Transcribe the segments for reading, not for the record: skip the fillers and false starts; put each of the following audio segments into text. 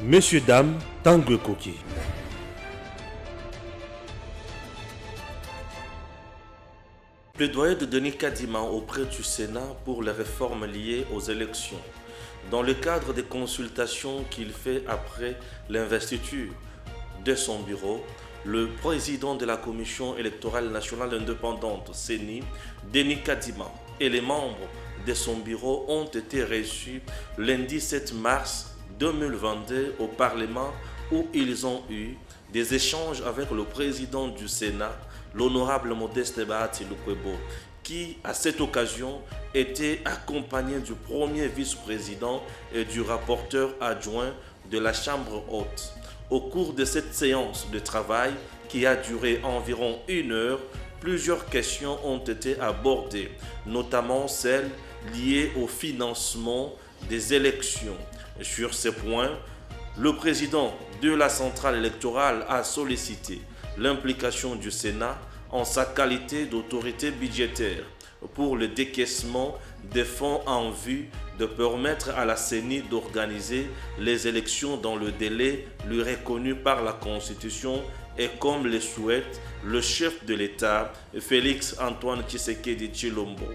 Messieurs, dames, Tanguy Koki. Plaidoyer de Denis Kadima auprès du Sénat pour les réformes liées aux élections. Dans le cadre des consultations qu'il fait après l'investiture de son bureau, le président de la Commission électorale nationale indépendante, CENI, Denis Kadima, et les membres de son bureau ont été reçus lundi 7 mars 2022 au Parlement où ils ont eu des échanges avec le président du Sénat, l'honorable Modeste Bahati Lukwebo, qui, à cette occasion, était accompagné du premier vice-président et du rapporteur adjoint de la Chambre haute. Au cours de cette séance de travail, qui a duré environ 1 heure, plusieurs questions ont été abordées, notamment celles liées au financement des élections. Sur ces points, le président de la centrale électorale a sollicité l'implication du Sénat en sa qualité d'autorité budgétaire pour le décaissement des fonds en vue de permettre à la CENI d'organiser les élections dans le délai lui reconnu par la Constitution et comme le souhaite le chef de l'État, Félix Antoine Tshisekedi Tshilombo.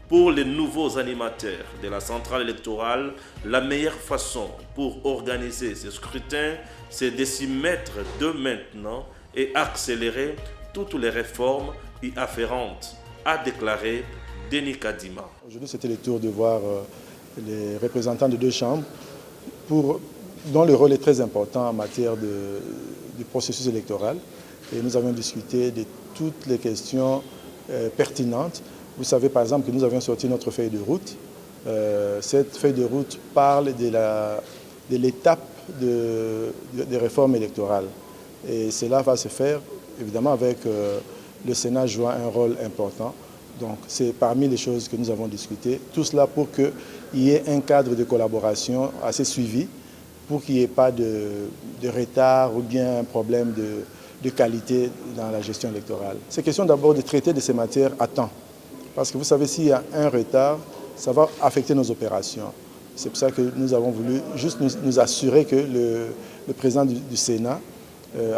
Pour les nouveaux animateurs de la centrale électorale, la meilleure façon pour organiser ce scrutin, c'est de s'y mettre de maintenant et accélérer toutes les réformes y afférentes, a déclaré Denis Kadima. Aujourd'hui, c'était le tour de voir les représentants de 2 chambres dont le rôle est très important en matière du processus électoral. Et nous avons discuté de toutes les questions pertinentes. Vous savez par exemple que nous avions sorti notre feuille de route. Cette feuille de route parle de l'étape des réformes électorales. Et cela va se faire évidemment avec le Sénat jouant un rôle important. Donc c'est parmi les choses que nous avons discutées. Tout cela pour qu'il y ait un cadre de collaboration assez suivi, pour qu'il n'y ait pas de retard ou bien un problème de qualité dans la gestion électorale. C'est question d'abord de traiter de ces matières à temps. Parce que vous savez, s'il y a un retard, ça va affecter nos opérations. C'est pour ça que nous avons voulu juste nous assurer que le président du Sénat,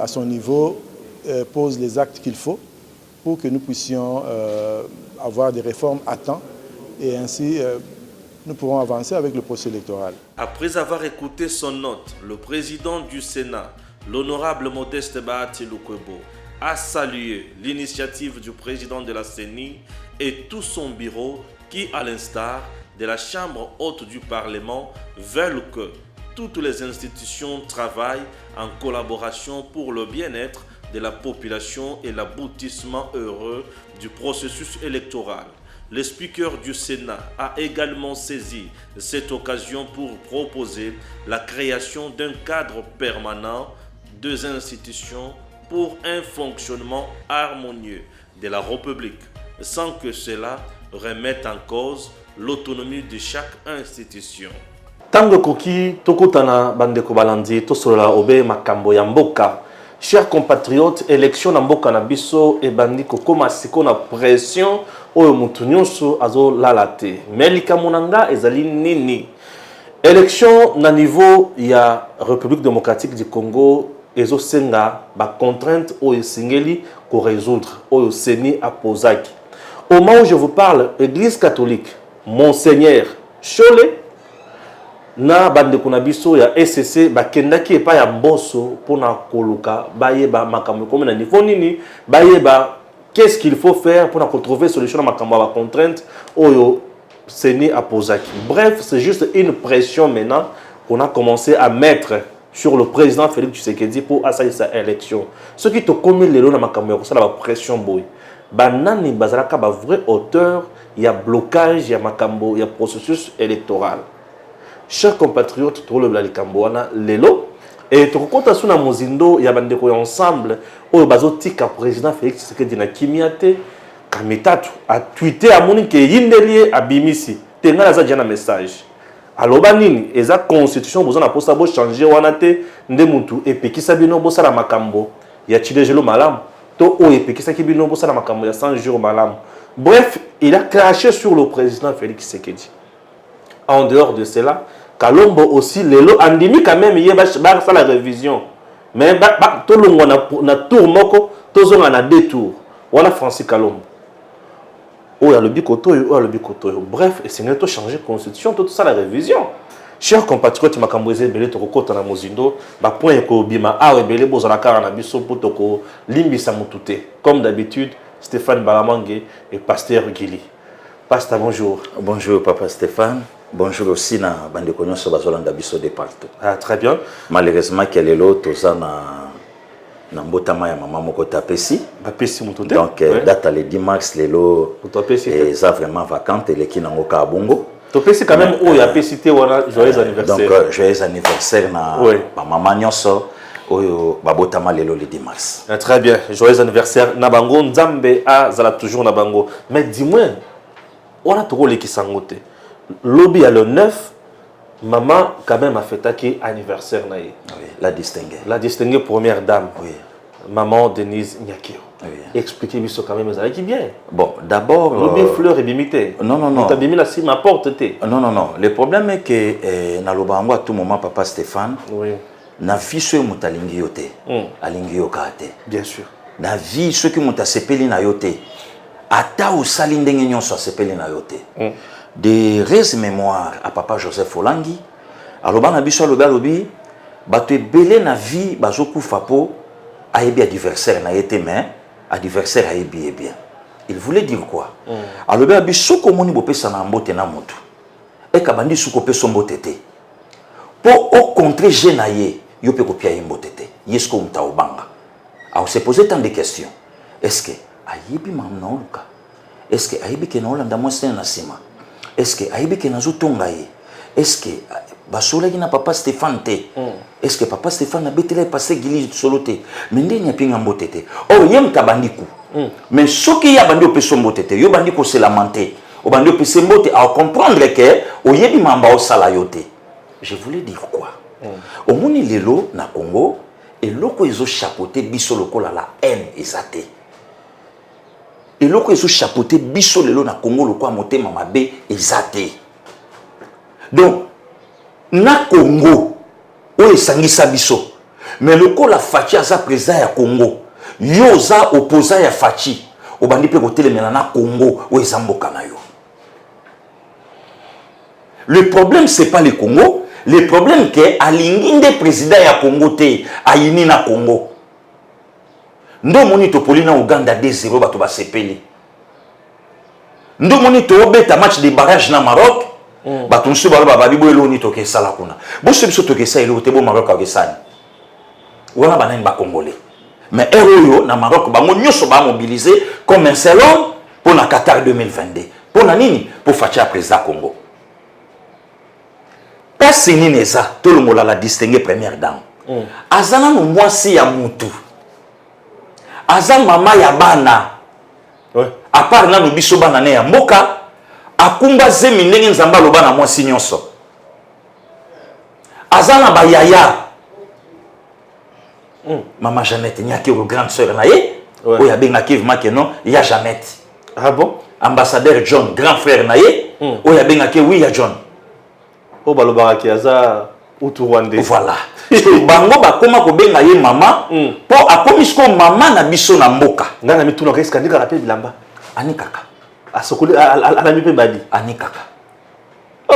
à son niveau, pose les actes qu'il faut pour que nous puissions avoir des réformes à temps et ainsi nous pourrons avancer avec le processus électoral. Après avoir écouté son note, le président du Sénat, l'honorable Modeste Bahati Lukwebo, a salué l'initiative du président de la CENI et tout son bureau qui, à l'instar de la Chambre haute du Parlement, veulent que toutes les institutions travaillent en collaboration pour le bien-être de la population et l'aboutissement heureux du processus électoral. Le speaker du Sénat a également saisi cette occasion pour proposer la création d'un cadre permanent, 2 institutions pour un fonctionnement harmonieux de la République, sans que cela remette en cause l'autonomie de chaque institution. Tanguy Koki, tokotana bandeko balandi, tosolola obe makambo ya mboka. Chers compatriotes, élection na mboka na biso e bandi kokoma siko na pression oyo mutu nyonso azo lalate. Melika monanga ezali nini? Élection na niveau ya République démocratique du Congo ezo senga ba contrainte oyo singeli ko résoudre oyo CENI apozaki. Au moment où je vous parle, Église catholique, Monseigneur Cholet na bandeko na biso ya SCC bakendaki epa ya mboso pona koluka bayeba makambo comme na niveau nini bayeba qu'est-ce qu'il faut faire pour trouver solution na makambo ba contrainte oyo CENI apozaki. Bref, c'est juste une pression maintenant qu'on a commencé à mettre sur le président Félix Tshisekedi pour assailler sa élection. Ce qui te commet les lois na makambo ya kosala ba pression boy. Banani bazalaka ba vrai auteur, il y a blocage, il y a makambo, il y a processus électoral. Chers compatriotes, tout le likambo wana lelo et to konta suna mozindo ya bandeko ya ensemble oyo bazotika président Félix Tshisekedi na kimiate kamitatu a tweeté a moni ke yindelie abimisi tenga za jana message. Aloba nini eza constitution bozana posa bo changer wana te nde mutu epekisa bino bosala makambo ya chidejelo malamu to o epekisa ki bino bosala makambo ya 100 jours malamu. Bref, il a craché sur le président Félix Tshisekedi. En dehors de cela, Kalombo aussi, lelo, andimi quand même, il y a la révision. Mais tout le monde a tour moko, tout le monde a deux tours. Voilà Francis Kalombo. Oh, il y a le bicoto, oh, il y a le bicoto. Bref, et c'est une changer la constitution, tout ça la révision. Chers compatriotes, ma kamboise belé to kokota na mozindo, ba point ko bima a rebelé bozala kara na biso poto ko limbisa mutute. Comme d'habitude, Stéphane Balamangue et Pasteur Gili. Pasteur, bonjour. Bonjour Papa Stéphane. Bonjour aussi na bande konyo so bazolanda biso de partout. Ah, très bien. Malheureusement qu'elle est là toza na mbotama ya mama moko tapesi. Ba pesi mutute. Donc date le 10 mars lelo et ça vraiment vacante et qui nango ka bongo. Topesi quand même où il y a pécité voilà joyeux anniversaire. Donc joyeux anniversaire na maman nyonso oyo babotama lelo le 10 mars. Très bien. Joyeux anniversaire na bango nzambe a zala toujours na bango. Mais dis-moi, on a trop les qui sangote. Lobby à le 9, maman quand même a fêté qui anniversaire na ye. Oui, la distinguée. La distinguée première dame. Oui. Maman Denise Nyakio. Oui. Expliquez-moi ça quand même, ça qui bien. Bon, d'abord. Lobby fleur et bimité. Non, non, non. Tu as bimé la cime ma porte. Non, non, non. Le problème est que na lobango à tout moment, Papa Stéphane. Oui. Na vie ceux qui alingi yote. Alingi yokate. Bien sûr. Na vie ceux qui muta sepeli na yote. Ata ou salindenge nyonso sepeli na yote. De res mémoire à Papa Joseph Olangi. Aloba na biso aloba lobi. Bato ebele na vie bazoku fapo. Ayebi adversaire na yete mais adversaire ayebi bien. Il voulait dire quoi? Alors bien biso komoni bopesa na mbote na moto. E kabandi suko peso mbote te. Pour au contraire jenaye yo pe kopia mbote te. Yesko mta obanga. Alors se poser tant de questions. Est-ce que ayebi mamna oluka? Est-ce que ayebi ke na olanda mwese na sima? Est-ce que ayebi ke na zotonga ye? Est-ce que basola na Papa Stéphane te? Est-ce que Papa Stéphane a betele passé Gili soloté? Mais ndeni apinga mbotete. Or yem tabandiku. Mais ce qui y a bandi opeso mbotete, yo bandi ko se lamenter. O bandi opese mbote à comprendre que o yebi mamba o sala yote. Je voulais dire quoi? Au moni lelo na Congo et loko ezo chapeauté biso lokola la haine ezate. Et loko ezo chapeauté biso lelo na Congo lokola motema mabe ezate. Donc na Congo o esangisa biso mais lokola Fachi aza président ya Congo yo za opposant ya Fachi obandi pe kotelemela na Congo o ezamboka na yo. Le problème c'est pas le Congo, le problème que alinginde président ya Congo te ayini na Congo. Ndo moni topoli na Uganda 2-0 bato ba sepeli. Ndo moni to obeta match de barrage na Maroc. Bato nsu baloba babibo eloni toke sala kuna. Bo sebiso toke sa elo te bo Maroc akesani. Wana banani ba congolais. Mais héros na Maroc bango nyoso ba mobiliser comme un seul homme pour na Qatar 2022. Pour na nini? Pour Fachi président Congo. Parce nini eza to longola la distinguer première dame. Azana no mwasi ya mutu. Azan mama ya bana. Ouais. À part na no biso bana ne ya mboka. Akumba zemi ndenge nzamba loba na mwasi nyonso. Azana ba yaya. Maman Jeannette Nyaki o grande sœur na ye. O ya benga kevma ke non, ya Jeannette. Ah bon? Ambassadeur John, grand frère na ye. O ya benga ke oui ya John. O balobara ki aza utu Rwandais. Voilà. Bango ba koma ko benga ye mama po akomisko mama na biso na mboka. Ngana mituna reska ndika rapé bilamba. Ani kaka. Asokoli ala mipe badi. Ani kaka.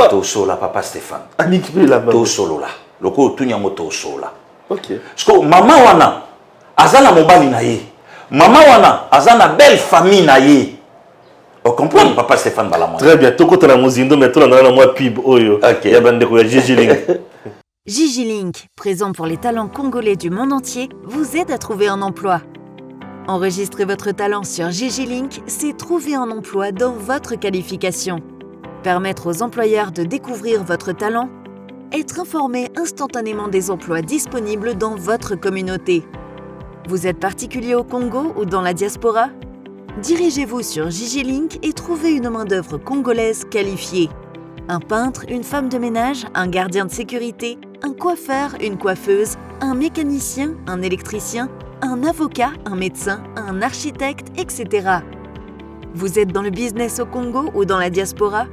To sola Papa Stéphane. Ani kipe la To solo la. Loko tunya mo to sola. OK. Parce mama wana azana mobali na ye. Mama wana azana belle famille na ye. On comprend Papa Stéphane Balamon. Très bien. Toko tala mozindo mais tolo na moi pib oyo. OK. Ya bande ko ya Gigi Link. Gigi Link, présent pour les talents congolais du monde entier, vous aide à trouver un emploi. Enregistrez votre talent sur Gigi Link, c'est trouver un emploi dans votre qualification. Permettre aux employeurs de découvrir votre talent. Être informé instantanément des emplois disponibles dans votre communauté. Vous êtes particulier au Congo ou dans la diaspora? Dirigez-vous sur Gigi Link et trouvez une main-d'œuvre congolaise qualifiée. Un peintre, une femme de ménage, un gardien de sécurité, un coiffeur, une coiffeuse, un mécanicien, un électricien, un avocat, un médecin, un architecte, etc. Vous êtes dans le business au Congo ou dans la diaspora?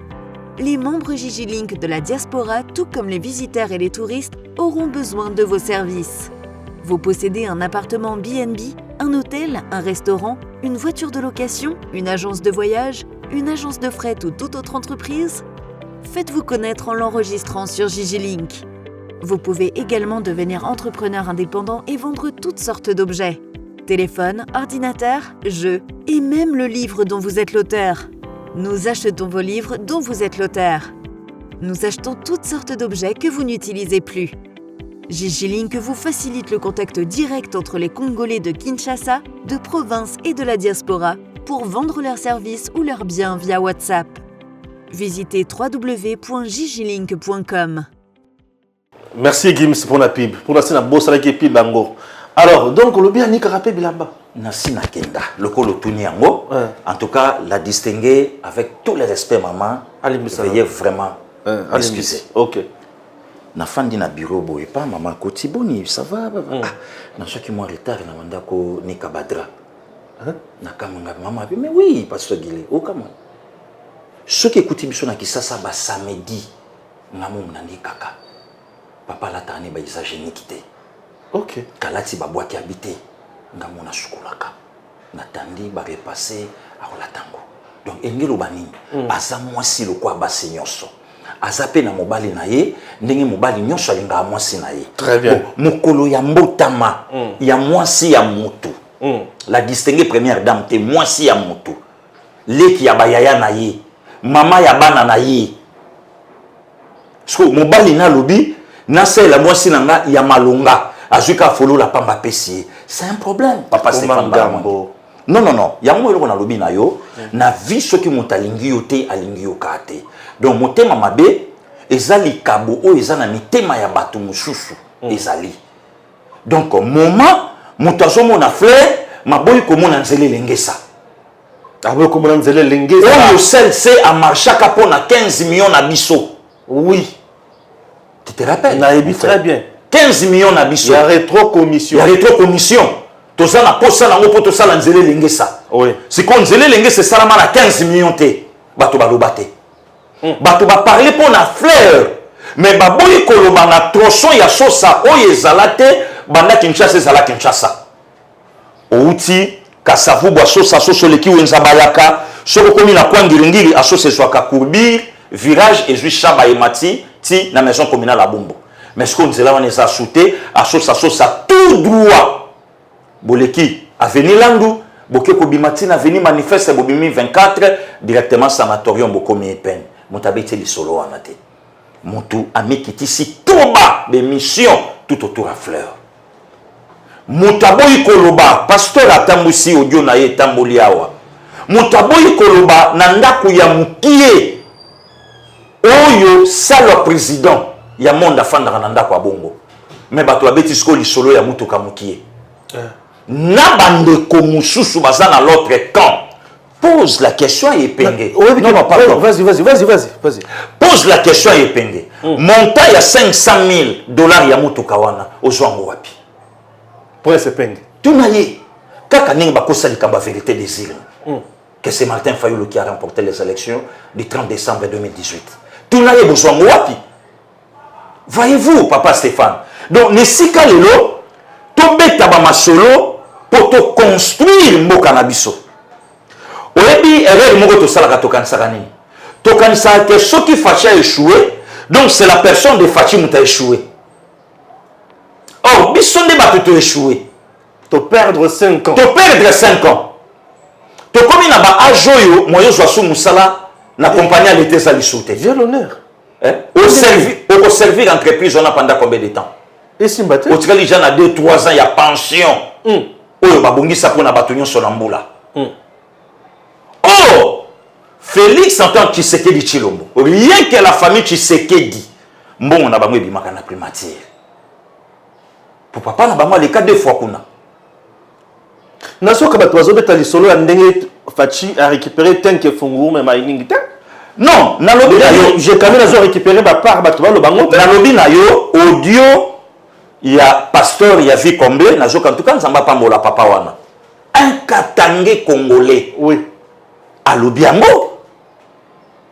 les membres Gigi Link de la diaspora, tout comme les visiteurs et les touristes, auront besoin de vos services. Vous possédez un appartement B&B, un hôtel, un restaurant, une voiture de location, une agence de voyage, une agence de fret ou toute autre entreprise? Faites-vous connaître en l'enregistrant sur Gigi Link. Vous pouvez également devenir entrepreneur indépendant et vendre toutes sortes d'objets. Téléphone, ordinateur, jeux et même le livre dont vous êtes l'auteur. Nous achetons vos livres dont vous êtes l'auteur. Nous achetons toutes sortes d'objets que vous n'utilisez plus. Gigi Link vous facilite le contact direct entre les Congolais de Kinshasa, de province et de la diaspora pour vendre leurs services ou leurs biens via WhatsApp. Visitez www.gigilink.com. Merci Gims pour la pub. Pour la scène, boss avec pib bango. Alors, donc, le bien ni karapé bilamba. Nasi nakenda. Le colo tuniango. En tout cas, la distinguer avec tout le respect, maman. Veuillez vraiment excuser. Ok. Na fandi na bureau boy pas maman koti boni ça va na soki moi retard na manda ko ni kabadra na kamanga maman mais oui parce que gile o kama ce qui écoute biso na kisasa ba samedi ngamu nandi kaka papa la tani ba isa génie kité ok kalati ba boîte habité ngamu na sukulaka na tandi ba repasser a la tango donc engelo banini asa mwasi lo kwa ba senyoso azape na mobali na ye ndenge mobali nyonso alinga mwasi na ye. Très bien. Mokolo ya mbotama ya mwasi ya mutu. La distinguer première dame te mwasi ya mutu. Leki ya bayaya na ye, mama ya bana na ye. Parce que mobali na lobi na se la mwasi nanga ya malonga azuka folo la pamba pesi. C'est un problème papa Stéphane Gambo. Non non non, yango eloko na lobi na yo na vie soki motalingi yo te alingi yo kate. Donc motema mabe ezali kabo o ezana mitema ya bato mususu ezali. Donc moment motazo mona fleur maboyi komona nzele lengesa. Aboyi komona nzele lengesa. On le sel c'est à marchaka pona 15 millions na biso. Oui. Tu te rappelles? Naïbi très bien. 15 millions na biso. Il y a rétro-commission. Il y a rétro-commission. Toza na posa na ngopo tosala nzele lengesa. Oui. C'est qu'on nzele lengesa salama na 15 millions te. Bato balobate. Bato ba parler pour na fleur. Mais baboyi koloba na tronçon ya sosa oyo ezalate banda Kinshasa ezala Kinshasa. Outi kasavu bwa sosa soso leki wenza bayaka soko komi na kwa ngilingili asose swaka courbir virage ezui chaba emati ti na maison communale à Bombo. Mais ce qu'on nzela wana eza souté asosa sosa tout droit. Boleki avenue Landu boke kobimati na avenue manifeste bobimi 24 directement sanatorium bokomi peine. Motabete li solo wana te. Motu amekitisi toba de mission tout autour à fleur. Motaboyi koloba pasteur atambusi audio na ye tamboli awa. Motaboyi koloba na ndaku ya mukie. Oyo sala président ya monde afandaka na ndaku ya bongo. Mais bato babeti siko li solo ya mutuka mukie. Na bande komususu baza na l'autre camp. Pose la question à Yepenge. Oui, non, non, pardon. Vas-y. Pose la question à Yepenge. Montant il y a 500 000 $ ya mutu kawana. Ozwango wapi. Pour ese penge. Tout naïe. Kaka ninga bakosa likamba vérité des îles. Que c'est Martin Fayulu qui a remporté les élections du 30 décembre 2018. Tout naïe bozwango wapi. Voyez-vous, papa Stéphane. Donc, nesika lelo, tobeta ba masolo pour te construire mboka na biso. Oyebi erreur moko to salaka to kanisaka nini. To kanisaka que ceux qui Fachi a échoué, donc c'est la personne de Fachi qui a échoué. Or, biso nde bato to échoué. To perdre 5 ans. To perdre 5 ans. To komi na ba ajoyo moyo zwasu musala na compagnie l'été sali sauté. J'ai l'honneur. Au servir l'entreprise on a pendant combien de temps? Et Simbate? Au tika les gens à 2-3 ans il y a pension. Oyo babongisa pona bato nyonso na mbula. Oh, Félix entend Tshisekedi Tshilombo. Rien que la famille Tshisekedi. Bon, on a pas mis na primature. Pour papa, on a pas les cas 2 fois kuna. Naso kabato azobeta lisolo ya ndenge Fachi a récupéré tanke fungu mais mining ta. Non, na lobi na yo, j'ai quand même récupéré ma part bato ba lo bango. Na lobi na yo audio il y a pasteur, il y a vie comblée, na zo en tout cas nzamba pambola papa wana. Un katangé congolais. Oui. Alobiango.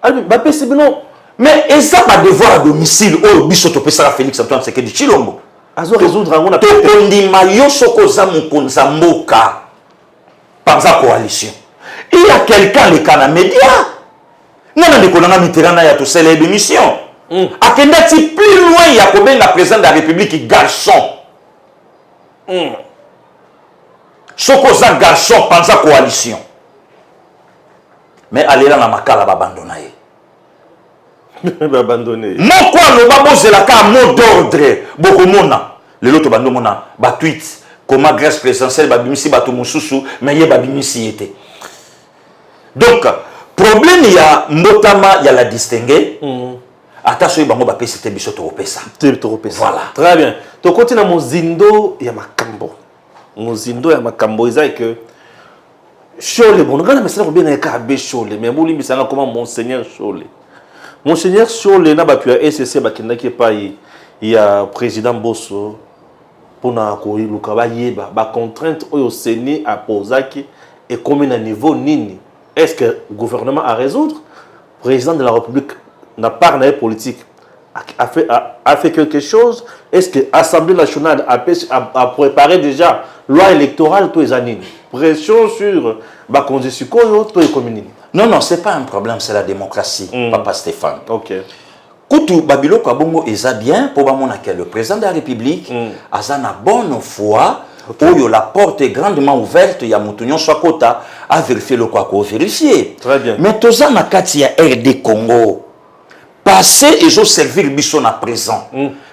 Albi ba pesi bino Mais et ça va devoir à domicile au bisoto pesa Félix Antoine Tshisekedi Tshilombo. Azo résoudre on a to kondima yo soko za mukonza mboka par sa coalition. Il y a quelqu'un les canaux médias. Non non dekolanga Mitterrand ya to célèbre émission. Akendati plus loin ya kobenga président de la République garçon. Soko za garçon par sa coalition. Mais allez là na makala ba abandoner. Abandonné. Mon quoi le babo c'est la cas mot d'ordre bokomona le loto bando mona ba tweet comment grâce présidentielle ba bimisi ba to mususu mais ye ba bimisi était. Donc problème il y a mbotama il y a la distinguer. Attention bango ba pesi te biso to pesa. Voilà. Très bien. To continue mozindo ya makambo. Mozindo ya makambo isa que Chole bon ngana mesana ko bien na ka be Chole mais mbuli misanga comment monseigneur Chole. Monseigneur Chole na ba puis SCC ba kindaki pa il y a président Bosso pour na ko luka ba yeba ba contrainte au Sénat à posaki et combien à niveau nini. Est-ce que le gouvernement a résoudre? Président de la République n'a pas de politique a fait quelque chose? Est-ce que l'Assemblée nationale a préparé déjà loi électorale tous les années? Pression sur la condition tous les communes. Non, non, ce n'est pas un problème, c'est la démocratie, Papa Stéphane. Ok. Koutou Babilo Kabongo est bien pour que le président de la République a une bonne foi où la porte est grandement ouverte, il y a Moutounion Swakota à vérifier le quoi vérifier. Très bien. Mais tous en Akati a RD Congo. Passer et je servir Bisson à présent.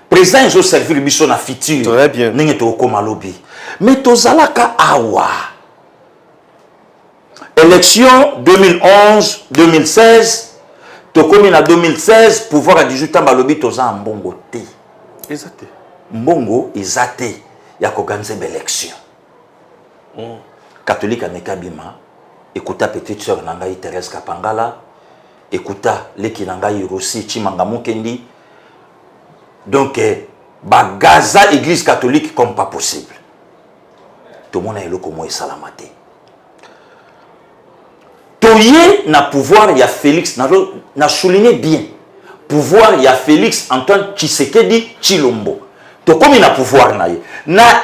Présent et je servir Bisson à futur. Très bien. Mais tous en Awa. Élection 2011-2016. Tokomi en 2016, pouvoir à 18 ans, balobi toza en Mbongo te. Exact. Mbongo ezate ya koganze l'élection. Catholique à Mekabima, écouta petite sœur Nangaï Thérèse Kapangala, écouta Leki Nangaï Rossi Chimanga Mukendi. Donc, Gaza église catholique comme pas possible. Tout le monde a eu le comment salamate. Toye na pouvoir, il y a Félix, na souligné bien. Pouvoir, il y a Félix Antoine Tshisekedi Tshilombo. To comme il a pouvoir na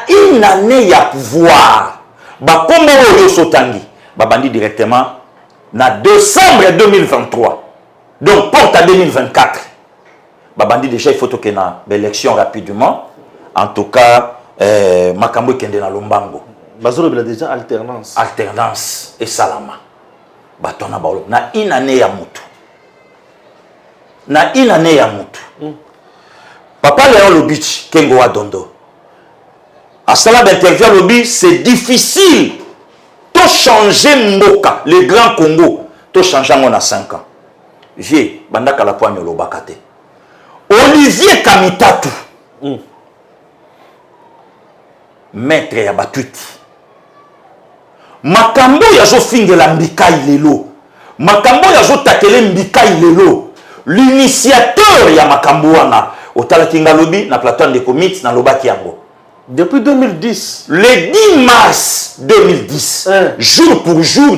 une année il y a pouvoir. Ba kombo yo sotangi. Ba bandi directement na décembre 2023. Donc porte à 2024. Ba bandi déjà il faut que na l'élection rapidement. En tout cas makambo kende na lombango. Bazolo il a déjà alternance. Alternance et salama. Batona baolo na une année ya mutu. Na une année ya mutu. Papa Léon Lobich Kengo Adondo. À cela d'interview Lobi, c'est difficile de changer Mboka, le grand Congo, de changer en 5 ans. J'ai bandaka la poigne Lobakate. Olivier Kamitatu. Maître ya batuti. Makambo ya zo fingela mbika ilelo. Makambo ya zo takele mbika ilelo. L'initiateur ya makambo wana otala kinga lobi na plateau de comics na lobaki yango. Depuis 2010. Le 10 mars 2010, jour pour jour,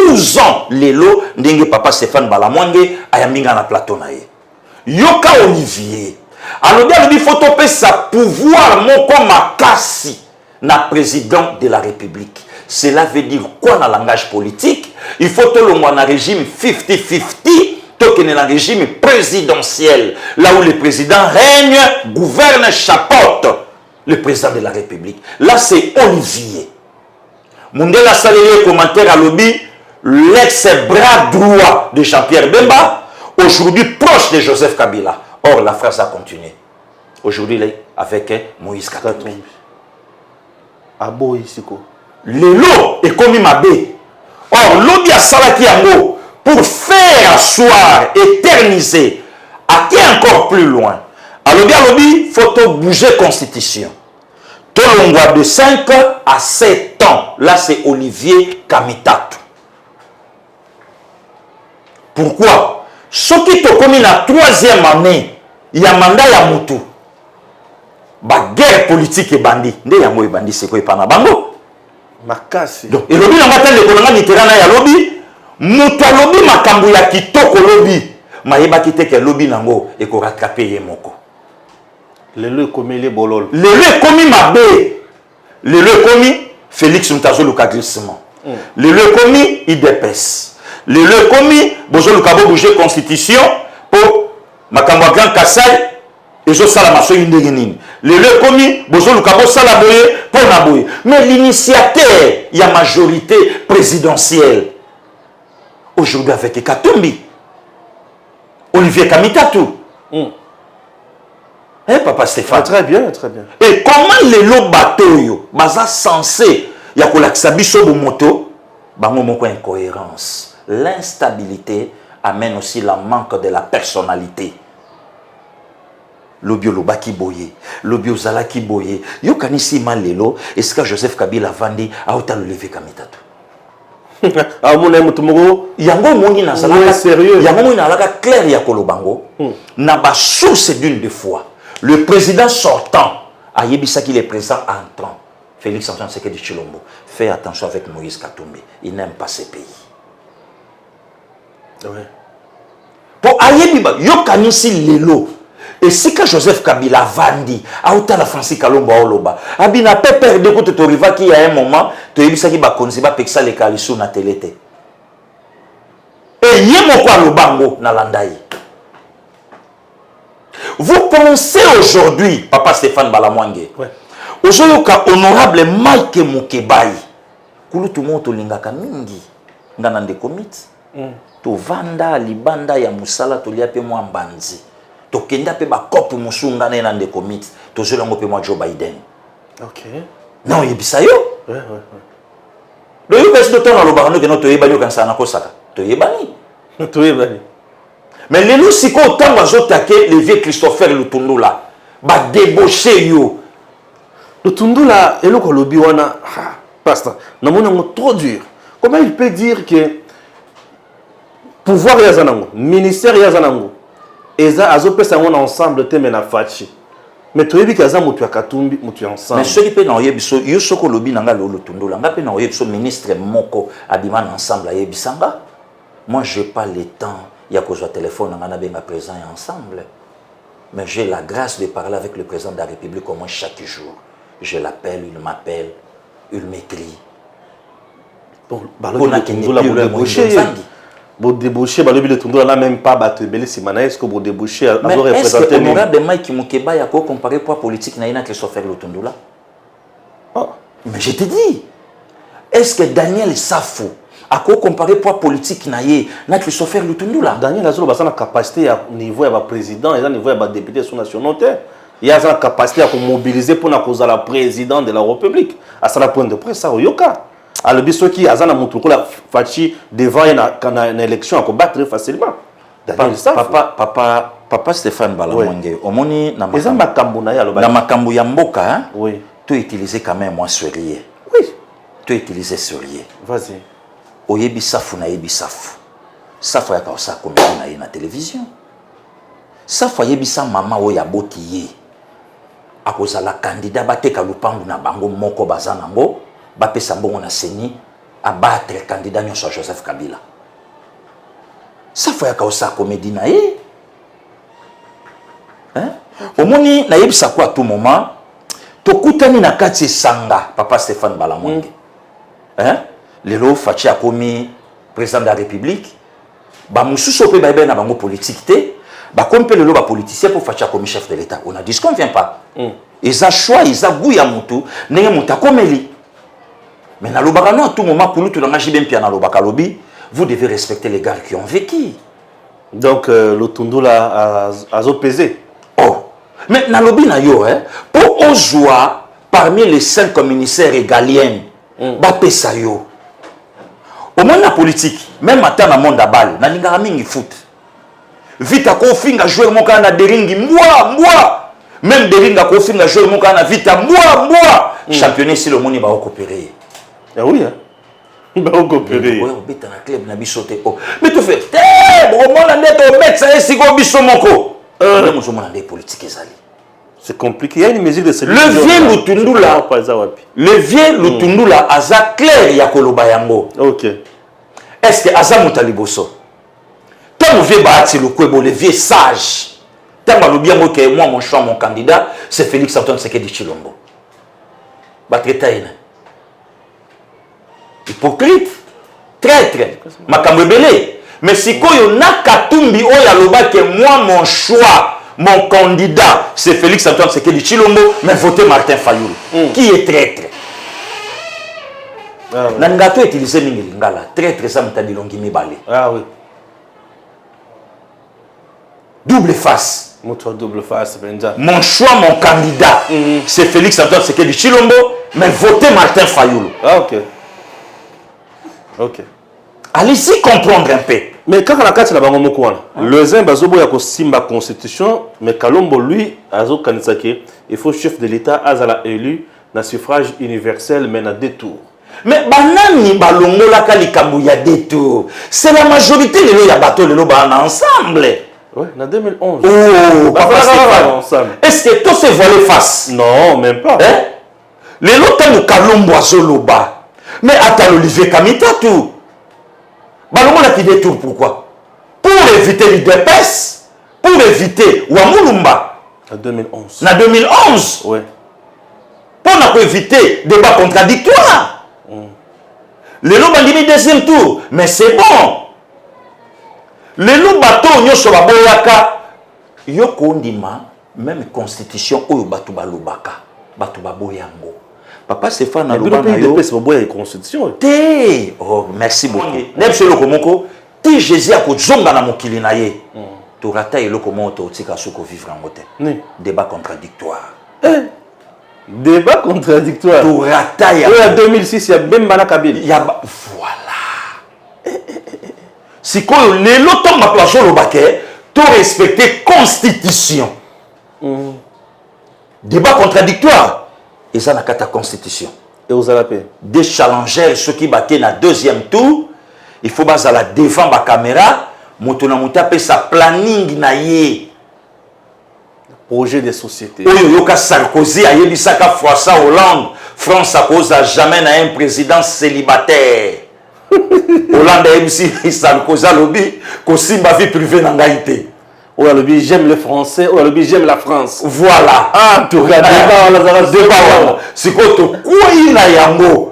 12 ans, lelo ndenge papa Stéphane Balamwange ayaminga na plateau na ye. Yoka Olivier. Alors bien il faut topé sa pouvoir moko makasi na président de la République. Cela veut dire quoi dans le langage politique? Il faut que l'on ait un régime 50-50, token un régime présidentiel, là où le président règne, gouverne, chapeaute le président de la République. Là, c'est Olivier. Mundela Salé, commentaire à lobby, l'ex-bras droit de Jean-Pierre Bemba, aujourd'hui proche de Joseph Kabila. Or, la phrase a continué. Aujourd'hui, avec Moïse Katumbi. Abo Isiko. Lelo est comme Mabé. Or, l'objet à Salaki Yango, pour faire asseoir, éterniser, à qui encore plus loin. Alors, bien, il faut bouger la constitution. Tout le monde de 5 à 7 ans. Là, c'est Olivier Kamitatu. Pourquoi? Ce qui est comme la 3e année, il y a un mandat à Moutou. La guerre politique et bandit. Il y a un bandit, c'est quoi? Il n'y a pas de Makasi. Donc, et lobby n'a pas de Mitterrand ya lobby, mutu lobby makambu ya kitoko lobby, mayeba ki te ke lobi nango e ko rattraper ye moko. Le commis les bolol. Le commis mabé. Le commis Félix Ntazo Lukadrissement. Le commis IDPS. Le commis Bozo Lukabo bouger constitution pour Makamba Grand Kassai et zo sala maso indegini. Le commis Bozo Lukabo sala boye pour naboye. Mais l'initiateur, il y a majorité présidentielle. Aujourd'hui avec Katumbi, Olivier Kamitatou. Hein, Papa Stéphane? Très bien, très bien. Et comment les lots bateaux, baza censé, il y a que l'axabiso de moto, bango incohérence. L'instabilité amène aussi le manque de la personnalité. Lobio loba ki boye, lobio zala ki boye. Yo kanisi malelo, est-ce que Joseph Kabila vandi a autant levé Kamitatou? Ah, mon aime tout mogo. Yango moni na zala sérieux. Yango moni na laka clair ya kolobango. Na ba source d'une de foi. Le président sortant, a yebisa qu'il est président entrant. Félix Antoine Tshisekedi Tshilombo. Fais attention avec Moïse Katumbi. Il n'aime pas ces pays. Ouais. Pour ayebiba, yo kanisi lelo. Et si que Joseph Kabila vandi, a outa la Francis Kalombo oloba. Abina pepper de côté toriva qui a un moment, to yebisa ki ba konzi ba peksa le kalisu na telete. Et yemo kwa lobango na landai. Vous pensez aujourd'hui, Papa Stéphane Balamwange, Ouais. aujourd'hui, honorable Mike Mukebai, kulu tout le monde lingaka mingi, ngana de commit, to vanda libanda ya musala to liape mo ambanzi, to kenda pe ba kopu musunga na de commit, to zolango pe mo Joe Biden. Ok. Non yebisa yo. Ouais. Le yo pesi to tana lo barano ke no to yebani kan sana ko saka. To yebani. To yebani. Mais les loups, si on t'a attaqué le vieux Christopher Lutundula, bah débauché yo. Lutundula, et le Kolobi wana, pasteur, non mon trop dur. Comment il peut dire que pouvoir yazanango, ministère yazanango, eza azope sango ensemble te mena fachi. Mais tu es bien kaza mutu akatumbi mutu ensemble. Mais celui qui peut na yebiso, yo soko lobi nanga lo Lutundula, nga pe na yebiso ministre moko abiman ensemble ayebisanga. Moi j'ai pas le temps. Il y a cause au téléphone, on a bien présent ensemble. Mais j'ai la grâce de parler avec le président de la République au moins chaque jour. Je l'appelle, il m'appelle, il m'écrit. Bon, on a débouché, le Tundula n'a même pas battu Simana. Est-ce que vous débouchez à mais est-ce que l'honorable Mike Mukeba a comparé pour la politique n'a Christopher Lutundula? Mais je te dis, est-ce que Daniel Safo à quoi comparer pour politique na Christopher Lutundula? Daniel Azolo a la capacité à niveau de président et à niveau de député sous nationalité. Il a la capacité à mobiliser pour la cause de la président de la République. À ce point de presse, ça yoka. À le biso qui a la moutouk la fachi devant une élection à combattre facilement. Daniel Papa Stéphane Balamwange, omoni na makambu ya mboka, oui. Tu utilises quand même moi sérieux. Oui. Tu utilises sérieux. Vas-y. Oyebi safu na yebi safu. Safu ya kausa comédie na ye na télévision. Safu yebi sa mama oya boti ye. Akoza la candidat bateka lupangu na bango moko bazanango, bapesa mbongo na seni abattre candidat nyonso Joseph Kabila. Safu ya kausa comédie na ye. Hein? Omoni na yebi sa kwa à tout moment. Tokutani na kati sanga Papa Stéphane Balamwange. Hein? Lelo fachi akomi président de la République. Ba mususu pe ba na bango politique te. Ba kompe lelo ba politicien pour fachi akomi chef de l'État. On a dit qu'on vient pas. Ils a choix, ils a goût ya mutu, nenge muta komeli. Mais na lobaka non à tout moment kulu tu na jibe mpia na lobaka lobi, vous devez respecter les gars qui ont vécu. Donc le Tundula a pesé. Oh. Mais na lobi na yo pour ozwa parmi les 5 commissaires régaliens ba pesa yo. Au monde la politique, même maintenant dans le monde à balle, na lingara mingi foot. Vita ko finga joueur mon kana deringi moi. Même deringa ko finga joueur mon kana vita moi. Championnat si le monde va coopérer. Ah oui hein. Ba coopérer. Ouais, beta na club na bisoté. Mais tu fais bon mon na neto bet ça si go biso moko. Nous sommes dans des politiques ezali. C'est compliqué. Il y a une mesure de sélection. Le vieux Lutundula aza clair ya koloba yango. OK. Est-ce que aza mutaliboso? Tant que vieux Bahati le Kwebo, le vieux sage, tant que bien que moi, mon choix, mon candidat, c'est Félix Antoine Sekedi Chilombo. Batretaïne. Hypocrite, traître, makambo belé. Mais si quand on a Katumbi, oh yaloba que moi, mon choix, mon candidat, c'est Félix Antoine Sekedi Chilombo, mais votez Martin Fayoulou. Qui est traître? Nangato utilisé Mingilingala. Traître, ça m'a dit longi mibale. Ah oui. Double face. Double face, Benja. Mon choix, mon candidat, c'est Félix Antoine Sekedi Chilombo, mais votez Martin Fayoulou. Ah, ok. Ok. Allez-y comprendre un peu. Mais quand on a quatre là-bas, le Zimba Zobo a Simba constitution, mais Kalombo, lui, Azo Kanisake, il faut chef de l'État, Azala élu, dans suffrage universel, mais dans 2 tours. Mais banani balongo la kalikambu ya 2 tours. C'est la majorité les ya bateau les bana ensemble. Oui, en 2011. Oh, papa ensemble. Est-ce que tout se voilé face? Non, même pas. Hein? Les lotas nous Kalombo à Zoloba. Mais attends Olivier Kamita tout. Balongo la qui 2 tours pourquoi? Pour éviter l'IDPS, pour éviter Wamulumba. En 2011. En 2011. Oui. Pour éviter débat contradictoire. Les loups ont dit 2e tour, mais c'est bon. Les loups bateau nyo sur la boyaka. Yoko ndima même constitution oyo batu balobaka, batu baboyango. Papa Stéphane aloba na yo. C'est boya constitution. Té. Oh, merci beaucoup. Nebse lokomoko, ti Jésus a ko zonga na mokili na ye. To rata eloko moto tika soko vivre en moté. Débat contradictoire. Débat contradictoire. To rata ya. Oui, en 2006, il y a même Bana Kabila. Voilà. Si quoi les lotos ma place au baquet, to respecter constitution. Débat contradictoire. Et ça n'a qu'à ta constitution. Et aux Alapé. Des challengers, ceux qui battent dans 2e tour, il faut baser la devant la caméra, motona mutape sa planning na ye. Projet des sociétés. Oyo yoka Sarkozy a yebisaka François Hollande, France à cause à jamais na un président célibataire. Hollande a yebisi Sarkozy a lobby ko simba vie privée na ngaité. Oya lobby j'aime le français, oya lobby j'aime la France. Voilà. Ah, tu regardes débat. C'est quoi to quoi ina yango?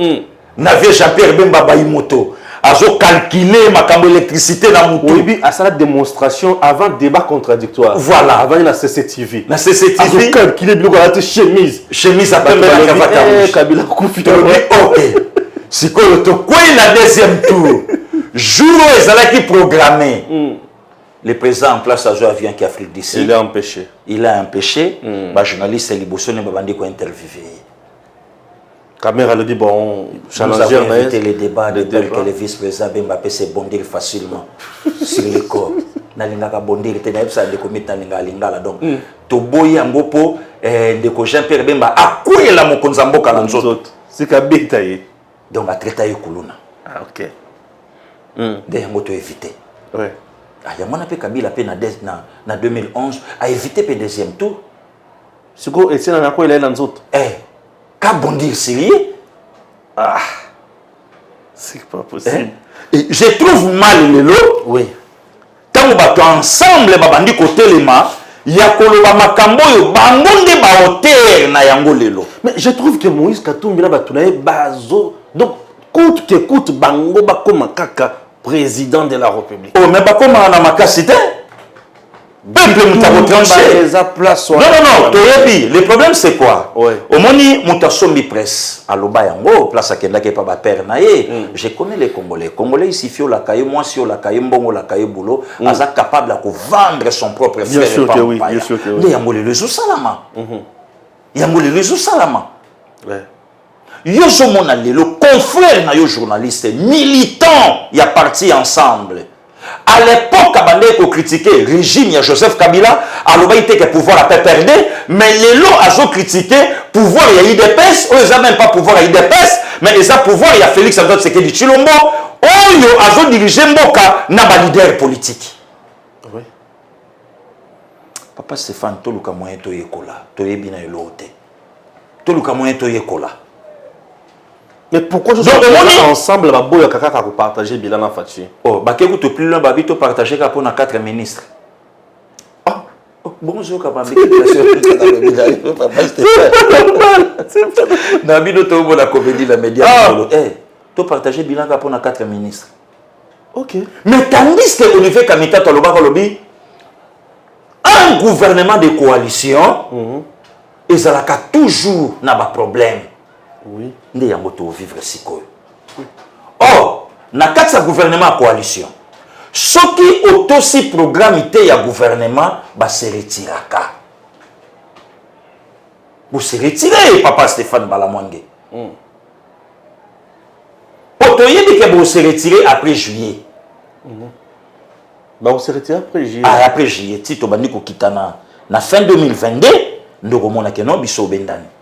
Na vie Jean-Pierre Bemba Bayimoto. Azo calculer ma cambo électricité na mutu. Oui, à ça la démonstration avant débat contradictoire. Voilà. Avant la CCTV. La CCTV. Azo calculer bilo la chemise. Chemise à peu près la cravate. Kabila Koufi. Ok. C'est quoi le to quoi la 2e tour? Jour où ils allaient programmé. Le président en place a joué avion qui Afrique d'ici. Il est empêché. Il a empêché. Les journalistes et les bossons ne m'ont pas interviewé. Caméra le dit bon, nous avons évité les débats de tel que le vice-président Mbappé s'est bondé facilement sur le corps. Nalingaka bondé, il était naïf ça de commettre nalingala donc. Toboyi angopo de ko Jean-Pierre Bemba a quoi la mokonzambo kalanzo. C'est kabita yi. Donc a traité kuluna. Ah ok. De moto éviter. Ouais. Ah ya mona pe Kabila pe na 2011 a évité pe 2e tour. C'est quoi et c'est na quoi il est dans autres. Qu'à bondir sérieux? Ah, c'est pas possible. Et je trouve mal les lots. Oui. Quand on bat ensemble, babandi côté les mains, il y a koloba makambo yo bangonde ba hauteur na yango lelo. Mais je trouve que Moïse Katumbi na batunaye bazo. Donc coûte que coûte bango ba comme kaka président de la République. Oh mais ba comme na makasité. Peuple mutako tranché. Non, Toyebi, le problème c'est quoi? Au moni mutasombi presse à Loba yango, place à Kendake pa ba père naé. Je connais les Congolais. Congolais ici fio la caille, moi si la caille mbongo la caille boulot, asa capable de vendre son propre frère. Bien sûr que oui, bien sûr que oui. Les yangole le zou salama. Yangole le zou salama. Ouais. Yo somona le confrère na yo journaliste militant, y a parti ensemble. À l'époque, Kabandé a critiqué le régime de Joseph Kabila, alors il était que pouvoir a perdu, mais les lots ont critiqué le pouvoir il y a IDPS, ils n'ont même pas pouvoir il y a IDPS, mais ils ont pouvoir il y a Félix Antoine Sekedi Chilombo, ils ont dirigé Mboka na ba leader politique. Oui. Papa Stéphane, tout le cas moyen to yekola, to yebina elote. Tout le cas moyen to yekola. Mais pourquoi je suis ensemble baboya kaka ka partager bilan na Fachi? Oh, ba ke kuto plus loin ba bito partager ka pona 4 ministres. Ah, bonjour ka ba na bino to bo la comédie la média. Eh, to partager bilan ka pona 4 ministres. OK. Mais tandis que Olivier Kamita Toloba lobby un gouvernement de coalition, ils ont toujours na ba problème. Oui. Nde yango to vivre sikoyo. Or, na katsa gouvernement coalition. Soki autosi programme ité ya gouvernement ba se retiraka. Vous se retirez papa Stéphane Balamwange. Otoyebi ke vous se retirer après juillet. Bah on se retire après juillet. Ah, après juillet, tito bandi ko kitana na fin 2022, ndoko mona ke no biso bendani.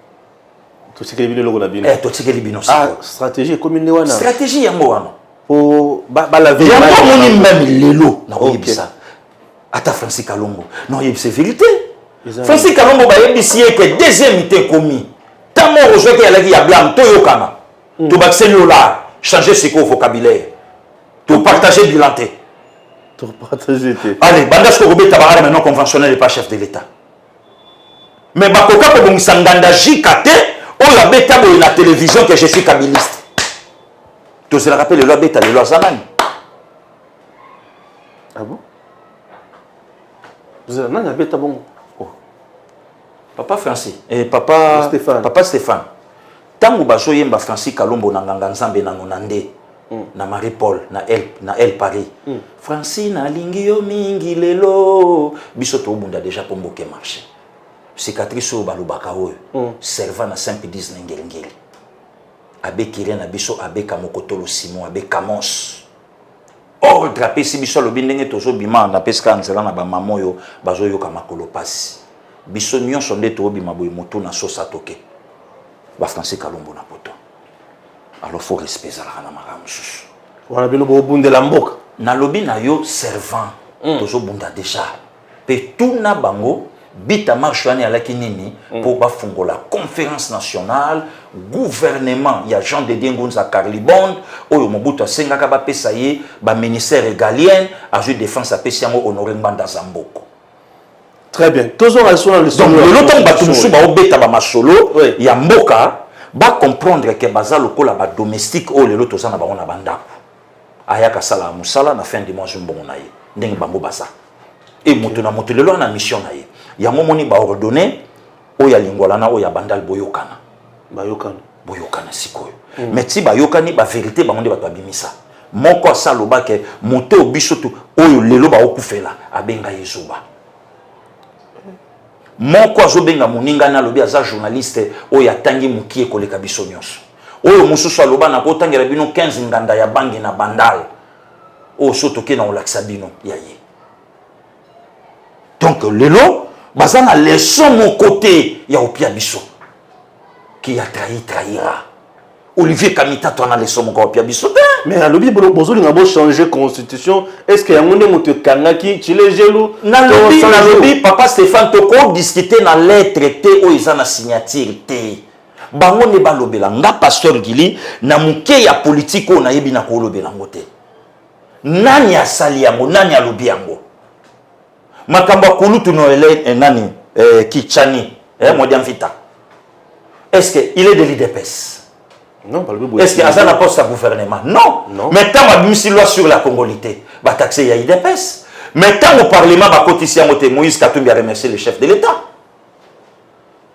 Tout ce qui est le logo la bino. Tout ce qui est bino. Ah, stratégie commune wana. Stratégie yango wana. Pour la vie. Yango moni même lelo na oyebisa. Ata Francis Kalongo. Non, c'est vérité. Francis Kalongo ba yebisi que deuxième été commis. Tamo rejoint que yalaki ya blâme to yokana. To baxer lola, changer ce vocabulaire. To partager bilanté. To partager. Allez, bandage ko robeta ba maintenant conventionnel et pas chef de l'état. Mais bakoka ko bongisa nganda jikate. Oh, la bêta de la télévision que je suis kabiliste. Tu se rappelles le bêta, le loi Zanani. Ah bon? Vous avez un bêta bon? Oh. Papa Francis. Et papa Stéphane. Papa Stéphane. Tango baso yemba Francis Kalombo na nganga nzambe na nonande. Na Marie-Paul, na El Paris. Francis na lingi yo mingi lelo. Biso to bunda déjà pour mboke marché. Cicatrice au balubaka oyo servant na Saint-Pédis na ngeli abe kiré na biso abe kamokotolo Simon abe kamos or drapé si biso lobi ndenge tozo bima na peska nzela na ba mamoyo bazo yoka makolo pasi biso nyonso nde to bima boy moto na sosa toke ba Francis Kalombo na poto alors faut respect za la na maramu susu wana bino bo bunde la mboka na lobi na yo servant tozo bunda déjà pe tout na bango Bita marchani à la kinini pour bafungo la conférence nationale gouvernement ya Jean de Diengonza Carlibond oyo Mobutu asenga ka ba pesa ye ba ministère régalien à jeu défense a pesa ngo honoré Mbanda Zamboko. Très bien. Toujours à son donc le longtemps batu musu ba obeta ba masolo ya mboka ba comprendre que baza lokola ba domestique o le loto sana ba ona banda ayaka sala musala na fin de mois mbongo na ye ndenge bango baza et moto na moto lelo na mission na ye yango moni ba ordonné oya lingolana oya bandal boyokana sikoyo mais ti ba yokani ba vérité ba nde ba babimisa moko asaloba ke moto biso to oyo lelo ba okufela abenga yezuba moko azobenga moninga na lobi aza journaliste oyo atangi mukie koleka biso nyonso oyo mususu aloba na kotangela bino 15 nganda ya bangi na bandal o sotoke na olakisa bino ya ye donc lelo bazana leçon mon côté ya opia biso qui a trahira Olivier Kamita to na leçon mon opia biso mais à lobi bozo linga bo changer constitution est-ce que yango nde moto kangaki chile gelu na lobi papa Stéphane to ko discuter na lettre te o izana signature te bango ne balobela nga pasteur Gili na muke ya politique o na yebi na ko lobela ngote nani asali yango nani alobi yango makambo kulutu no ele nani Kichani Modiam Vita est-ce que il est de l'IDPS? Non, pas le est-ce qu'il a un poste à gouvernement? Non. Mais tant que nous loi sur la congolité va taxer ya IDPS. Mais tant au parlement va cotiser Moïse Katumbi a remercié le chef de l'État.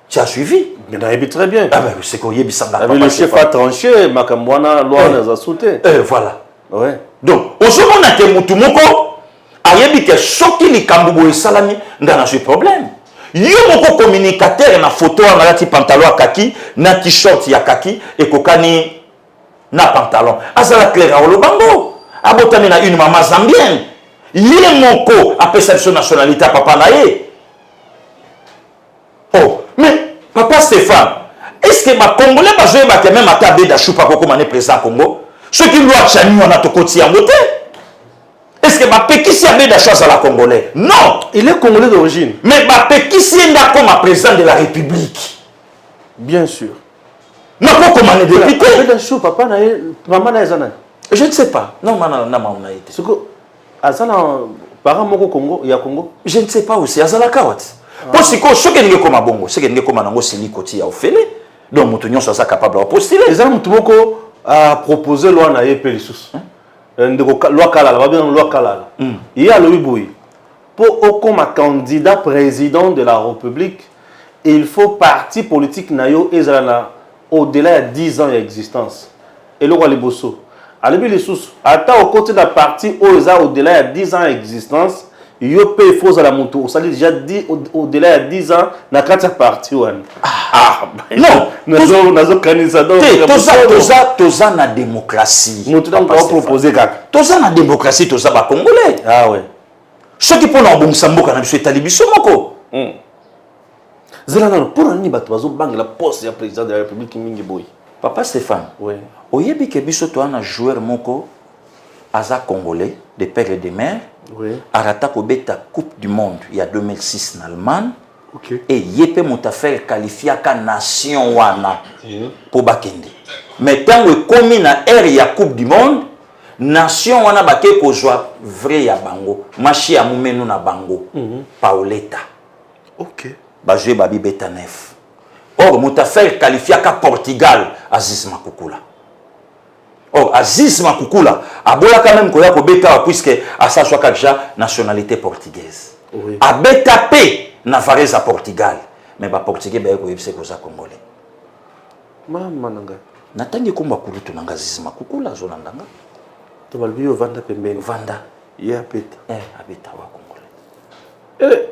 Tu as suivi? Mais il très bien. Ah ben c'est qu'on y est bisanga. Le chef a tranché Makamwana loi les a sauté. Voilà. Ouais. Donc au moment où on a été mutumoko ayebi ke soki likambo boye salami ngana ce problème yo moko communicateur na photo na ti pantalon kaki na t-shirt ya kaki et kokani na pantalon azala clair au lobango abotami na une maman zambienne yé moko a perception nationalité à papa na ye oh mais papa Stéphane est-ce que ma congolais ba jouer ba même atabé da choupa ko mané président Congo ce qui loi chani on a to koti en moté. Est-ce que Bapekisi a des choses à la Congolais? Non. Il est Congolais d'origine. Mais Bapekisi est comme président de la République. Bien sûr. Mako commandé député. Papa na maman na ezana. Je ne sais pas. Non, maman na été. Ce que azana parent moko Congo, il y a Congo. Je ne sais pas aussi. Azala kawat. Parce que ce que nous comme bongo, ce que nous comme nango silikoti a ofele. Donc mutunyo ça capable de postuler. Ezana mutumoko a proposé loi na yepe lisusu. Ndeko loi kalala, va bien loi kalala. Il y a le Boui. Pour comme candidat président de la République, il faut parti politique nayo ezana au-delà de 10 ans d'existence. Et le roi Liboso. À l'ébi les sous, à au côté de la partie au-delà de 10 ans d'existence, il y a peu faux à la moto. Ça dit déjà au-delà de 10 ans, na kata partie one. Non, nazo kanisa donc. Toza na démocratie. Nous devons proposer kaka. Toza na démocratie, toza ba congolais. Ah ouais. Ce qui pour nous bon samboka na biso talibiso moko. Zelana pour nani bato bazo bang la poste ya président de la République mingi boy. Papa Stéphane. Oui. Oyebi ke biso to ana joueur moko aza congolais de père et de mère. Oui. Arata ko beta Coupe du monde il y a 2006 en Allemagne. OK. Et yepe mutafer qualifié ka nation wana pour bakende. Mais tant que komi na ère ya Coupe du monde, nation wana bake ko joa vrai ya bango. Machi ya mumenu na bango. Paoletta. OK. Ba jouer babi beta 9. Or mutafer qualifié ka Portugal Aziz Makukula. Or Aziz Makukula abola quand même ko ya ko beta puisque asa soit déjà nationalité portugaise. Oui. A beta P Navarrez à Portugal. Mais ba portugais ba ko yebse ko za congolais. Mama nanga. Natangi kumba kulutu nanga Aziz Makukula zo nanga. To balbi yo vanda pembeni. Vanda. Ya peta. Abeta wa congolais.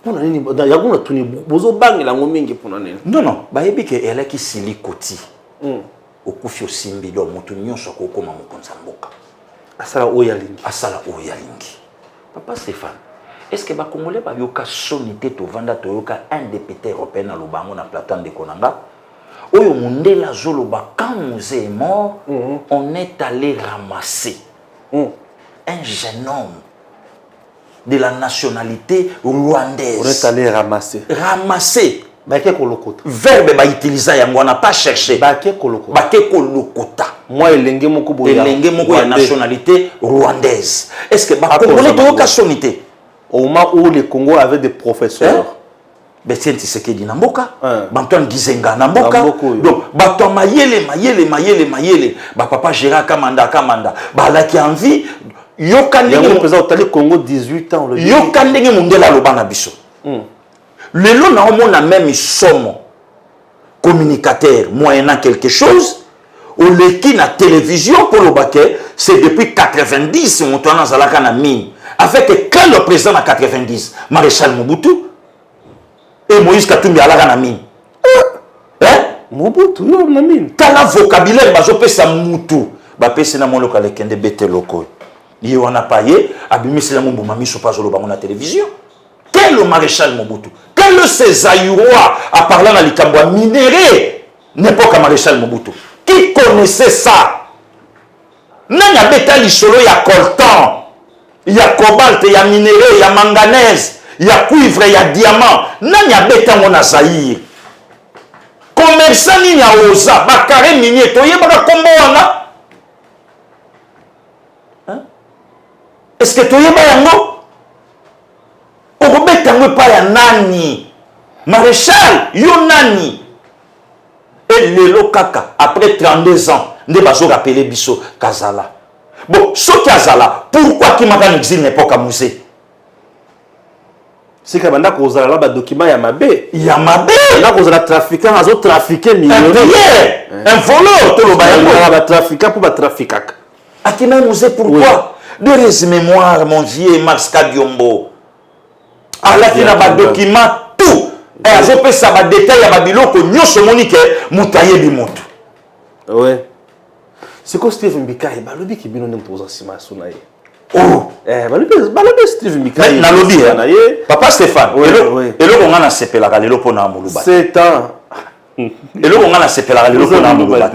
Pour nani ya kuna tuni bozo bangela ngomingi pour nani. Non, ba yebi ke elle qui silikoti. Okufi osimbi do mutu nyonso ko koma mokonza mboka. Asala oyalingi. Asala oyalingi. Papa Stéphane, est-ce que ba congolais ba yoka sonité to vanda to yoka un député européen na lobango na plateau de Konanga? Oyo mundela zolo ba quand nous est mort, on est allé ramasser un jeune homme de la nationalité rwandaise. On est allé ramasser. Ramasser. Baké kolokota. Verbe ba utiliser yango on n'a pas cherché. Baké kolokota. Baké kolokota. Moi elenge moko boya. Elenge moko ya nationalité rwandaise. Est-ce que ba congolais to yoka sonité? Au moment où le Congo avait des professeurs. Betien Tshisekedi na mboka, Bantoine Gizenga na mboka. Donc bato mayele. Ba papa Gérard Kamanda. Ba la qui envie yoka ndenge le président au Congo 18 ans le. Yoka ndenge mondela lobana biso. Lelo na omona même somo communicateur moyennant quelque chose au leki na télévision pour le baquet, c'est depuis 90 mon tournant zalaka na mine avec quand le président en 90 Maréchal Mobutu et Moïse Katumbi alaka na mine. Mobutu yo na mine. Kala vocabulaire bazo pesa mutu ba pesa na molo kala kende bete loko. Yi wana paye abimisi la mumbu mamiso pa zolo bango na télévision. Quel le maréchal Mobutu? Quel le Césaïrois a parlé dans les Cambois minéré n'époque maréchal Mobutu? Qui connaissait ça? Nanya beta lisolo ya coltan, il y a cobalt, il y a minéré, il y a manganèse, il y a cuivre, il y a diamant. Nanya beta mona Zaïre. Commerçant ni ya oza, bakare minier, toye baka kombo wana? Est-ce que toye ba yango? Orobet yango pa ya nani? Maréchal, yo nani? Et lelo kaka, après 32 ans, ne bazo rappeler biso Kazala. Bon, ce Kazala, pourquoi qui m'a en exil n'est pas qu'à musée? C'est comme on a là document Yamabe. Yamabe. Là on a trafiquant, on a trafiqué millionnaire. Un voleur, tout le bail. On a trafiquant pour trafiquer. À qui m'a musée pourquoi? De résumé mémoire, mon vieux Max Kadiombo. Alors qu'il a un document tout. Et je peux savoir détail à Babylone que nous sommes monique moutaye bimoto. Ouais. C'est quoi Steve Mbika? Bah le qui bino n'imposa sima sunaye. Oh. Bah le Steve Mbika. Na lobby. Papa Stéphane. Et le on a sepela galelo pona muluba. 7 ans. Et le on a sepela galelo pona muluba.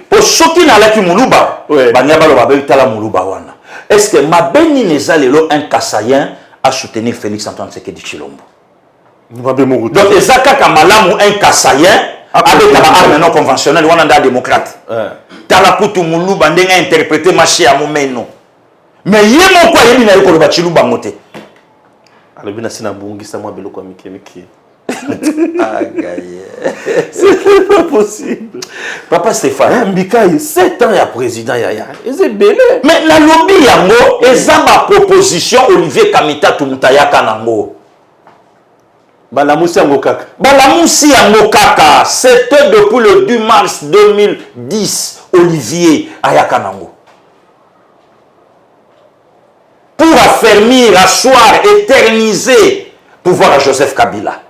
Pour ceux qui n'a la ki muluba. Bah nyaba lo babe tala muluba wana. Est-ce que ma beni nezalelo un Kassayen à soutenir Félix Antoine Tshisekedi Tshilombo? Donc Ezaka Kamalamu un Kassayen avec la arme non conventionnelle on a démocrate tala kutu mulu bandenga interpréter marché à momeno mais yemo quoi yebi na yoko ba chiluba moté alors bien sina bungisa moi beloko miki c'est pas possible papa Stéphane Mbikai 7 ans ya président yaya c'est belé mais la lobby yango ezaba proposition Olivier Kamita tumutayaka nango balamusi yango kaka c'était depuis le 2 mars 2010 Olivier ayaka nango pour affermir, asseoir, éterniser pouvoir à Joseph Kabila.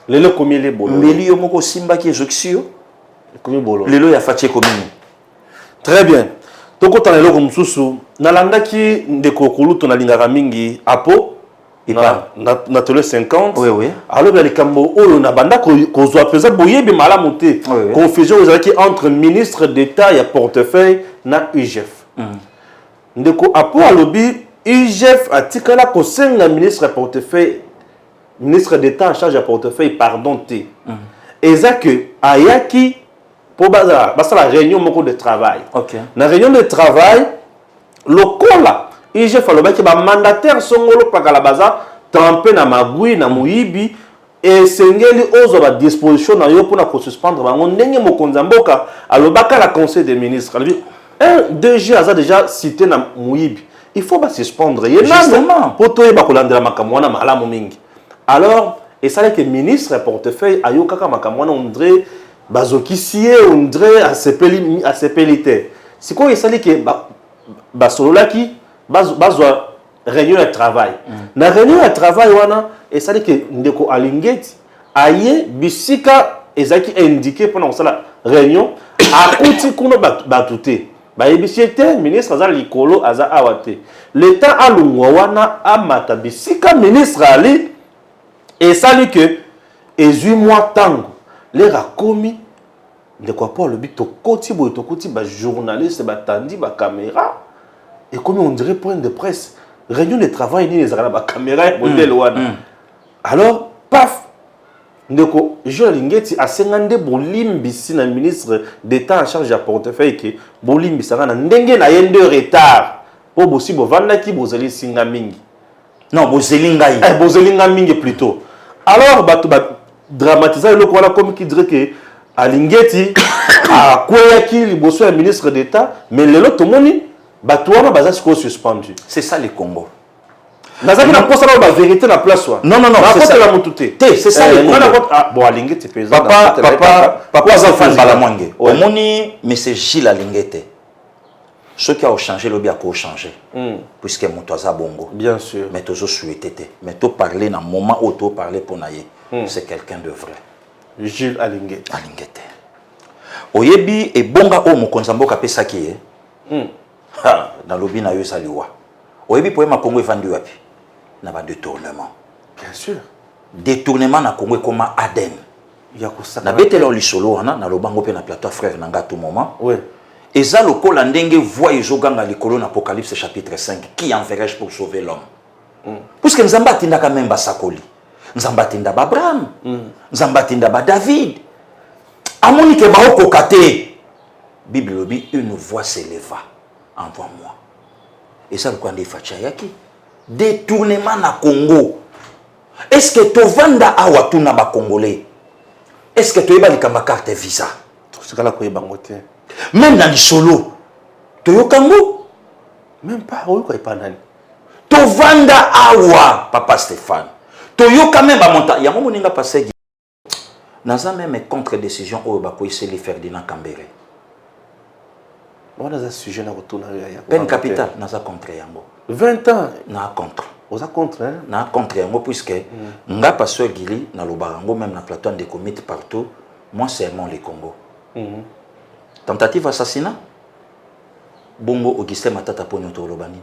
Lelo komi le bolo. Mbeli yomoko simba ki ezokisio. Komi bolo. Lelo ya fatie komini. Très bien. Toko tana lelo mususu nalanda ki ndeko kuluto na lingaka mingi apo na tele 50. Oui oui. Alors bien likambo oyo na banda ko zo apesa boyebi malamu te. Confusion ezaki entre ministre d'État et portefeuille na UGF. Ndeko apo alobi UGF atikala ko senga ministre portefeuille ministre d'État en charge du portefeuille pardon té. Eza que ayaki pour basa la réunion de travail. OK. La réunion de travail le kola IGF alobaki ba mandataire songolo pakala baza trempé na magui na muyibi et sengeli ozo ba disposition na yo pour na ko suspendre bango ndenge mokonza mboka alobaka la conseil des ministres alobi un DG a déjà cité na muyibi il faut ba suspendre justement pour to yeba kolandela makamwana malamu mingi. Alors, et ça que ministre portefeuille ayokaka makamwana ondre bazokisie ondre asepelite. C'est quoi ça que basololaki bazwa réunion de travail. Na réunion de travail wana et ça que ndeko alingeti aye bisika ezaki indiqué pendant ça réunion akuti kuno batute. Ba ebisiete ministre azali likolo aza awate. L'état alungwa wana amata bisika ministre ali et ça dit que, et 8 mois tango, les racomi, de quoi pas le but, tokoti, journaliste, tandi, caméra, et comme on dirait point de presse, réunion de travail, ni les caméra, modèle wana. Alors, paf, ndeko, Joël a 50 bolimbi si na ministre d'État en charge du portefeuille que bolimbi sanga na ndenge na yende retard, po bosi bovanda ki bozali singa mingi. Non, bozelinga yi. Bozelinga mingi plutôt. Alors, bah, dramatiser le quoi comme qui dirait que Alingeti a Kouayaki, le ministre d'État, mais le lot, tout le monde, bah, tout le monde a suspendu. C'est ça le Congo. Nazaki na posa la vérité na place wa. Non, c'est ça la mutute. C'est ça le Congo. Bon, Alingeti paysan. Papa Zafan Balamwange. Omoni, mais c'est Gilles Alingete. Ce qui a changé, le bien a changé. Puisque Moutaza Bongo. Bien sûr. Mais tu as souhaité. Mais tu parler dans le moment où tu parler pour naïe. C'est quelqu'un de vrai. Gilles Alingete. Alingete. Oyebi et bonga o mokonzambo kapesa ki dans lobby na yo saliwa. Oyebi pour ma Congo vendu wapi. Na ba détournement. Bien sûr. Détournement na Congo comme Aden. Ya ko ça. Na betelo lisolo wana na lobango pe na plateau frère nanga tout moment. Oui. Et ça, le col ndenge voit Izoganga l'Apocalypse Apocalypse chapitre 5. Qui enverrai-je pour sauver l'homme? Puisque nous avons tinda quand même Basakoli. Nous avons tinda Abraham. Nous avons tinda David. Amoni ke baoko kate. Bible dit une voix s'éleva envers moi. Et ça le quoi ndé fachayaki. Détournement na Congo. Est-ce que tu vanda awa tuna ba Congolais? Est-ce que tu eba likamba carte visa? C'est kala ko yebangote. Même dans les solos, tu as Kango? Même pas, oui, quoi, pas nani. Tu vanda awa, papa Stéphane. Tu as quand même à monter. Il y a un moment où il a passé. Nous avons même une contre-décision au Bakoïseli Ferdinand Kambere. On a un sujet dans retour. Peine capitale, nous avons contre Yango. 20 ans. Nous avons contre. Vous avez contre, hein? Nous avons contre Yango, puisque nous avons passé Gili, dans le Barango, même dans le plateau des comités partout. Moi, c'est mon les Congo. Tentative d'assassinat. Bongo Augustin Matata Pogno Tolobani.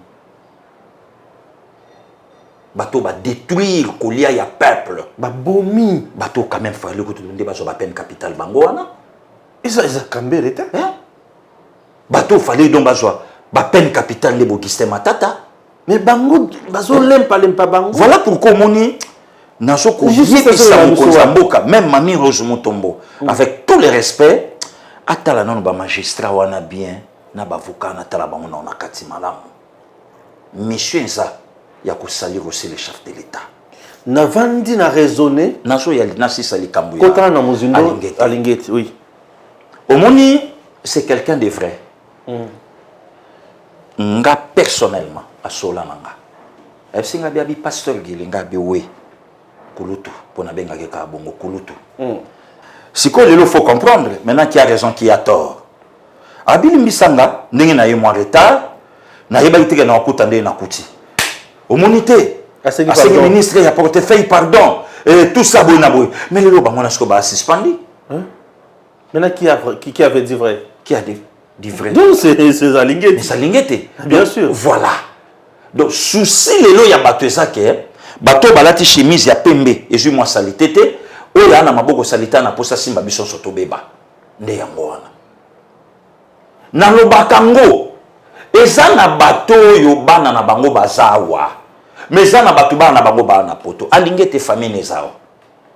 Bateau va détruire Kolia ya peuple. Ba bomi. Bateau quand même fallu que tout le monde baso ba peine capitale bangoana. Et ça Kambere était. Hein? Bateau fallait donc baso ba peine capitale de Augustin Matata. Mais bango baso lempa bango. Voilà pourquoi moni Nazoko yebisa mokonzi ya mboka même Mami Rose Mutombo avec tout le respect atala nanu ba magistrat wana bien na ba avocat na tala bango na kati malamu mission ça ya ko salir aussi le chef de l'état navandi na raisonner nazo ya na sisa likambu ya kota na muzindo alingeti oui omoni c'est quelqu'un de vrai nga personnellement asola nanga esinga bia bi pasteur gilinga bi we kulutu pona benga ke ka bongo kulutu siko lelo faut comprendre maintenant qui a raison qui a tort abili mbisanga ndenge na ye mo retard na yeba itike na okuta ndenge na kuti omonité asengi ministre ya portefeuille pardon et tout ça boy na boy mais lelo bango na siko ba suspendi maintenant qui avait dit vrai qui a dit vrai donc c'est Alingeti mais ça lingete bien sûr voilà donc souci lelo ya bato ezake bato balati chemise ya pembe ezui mwa salite te oyo ana maboko salita na posa simba biso soto beba nde yango wana na lobakango eza na bato oyo bana na bango bazawa mais eza na bato bana na bango bana na poto Alingeti famille ezao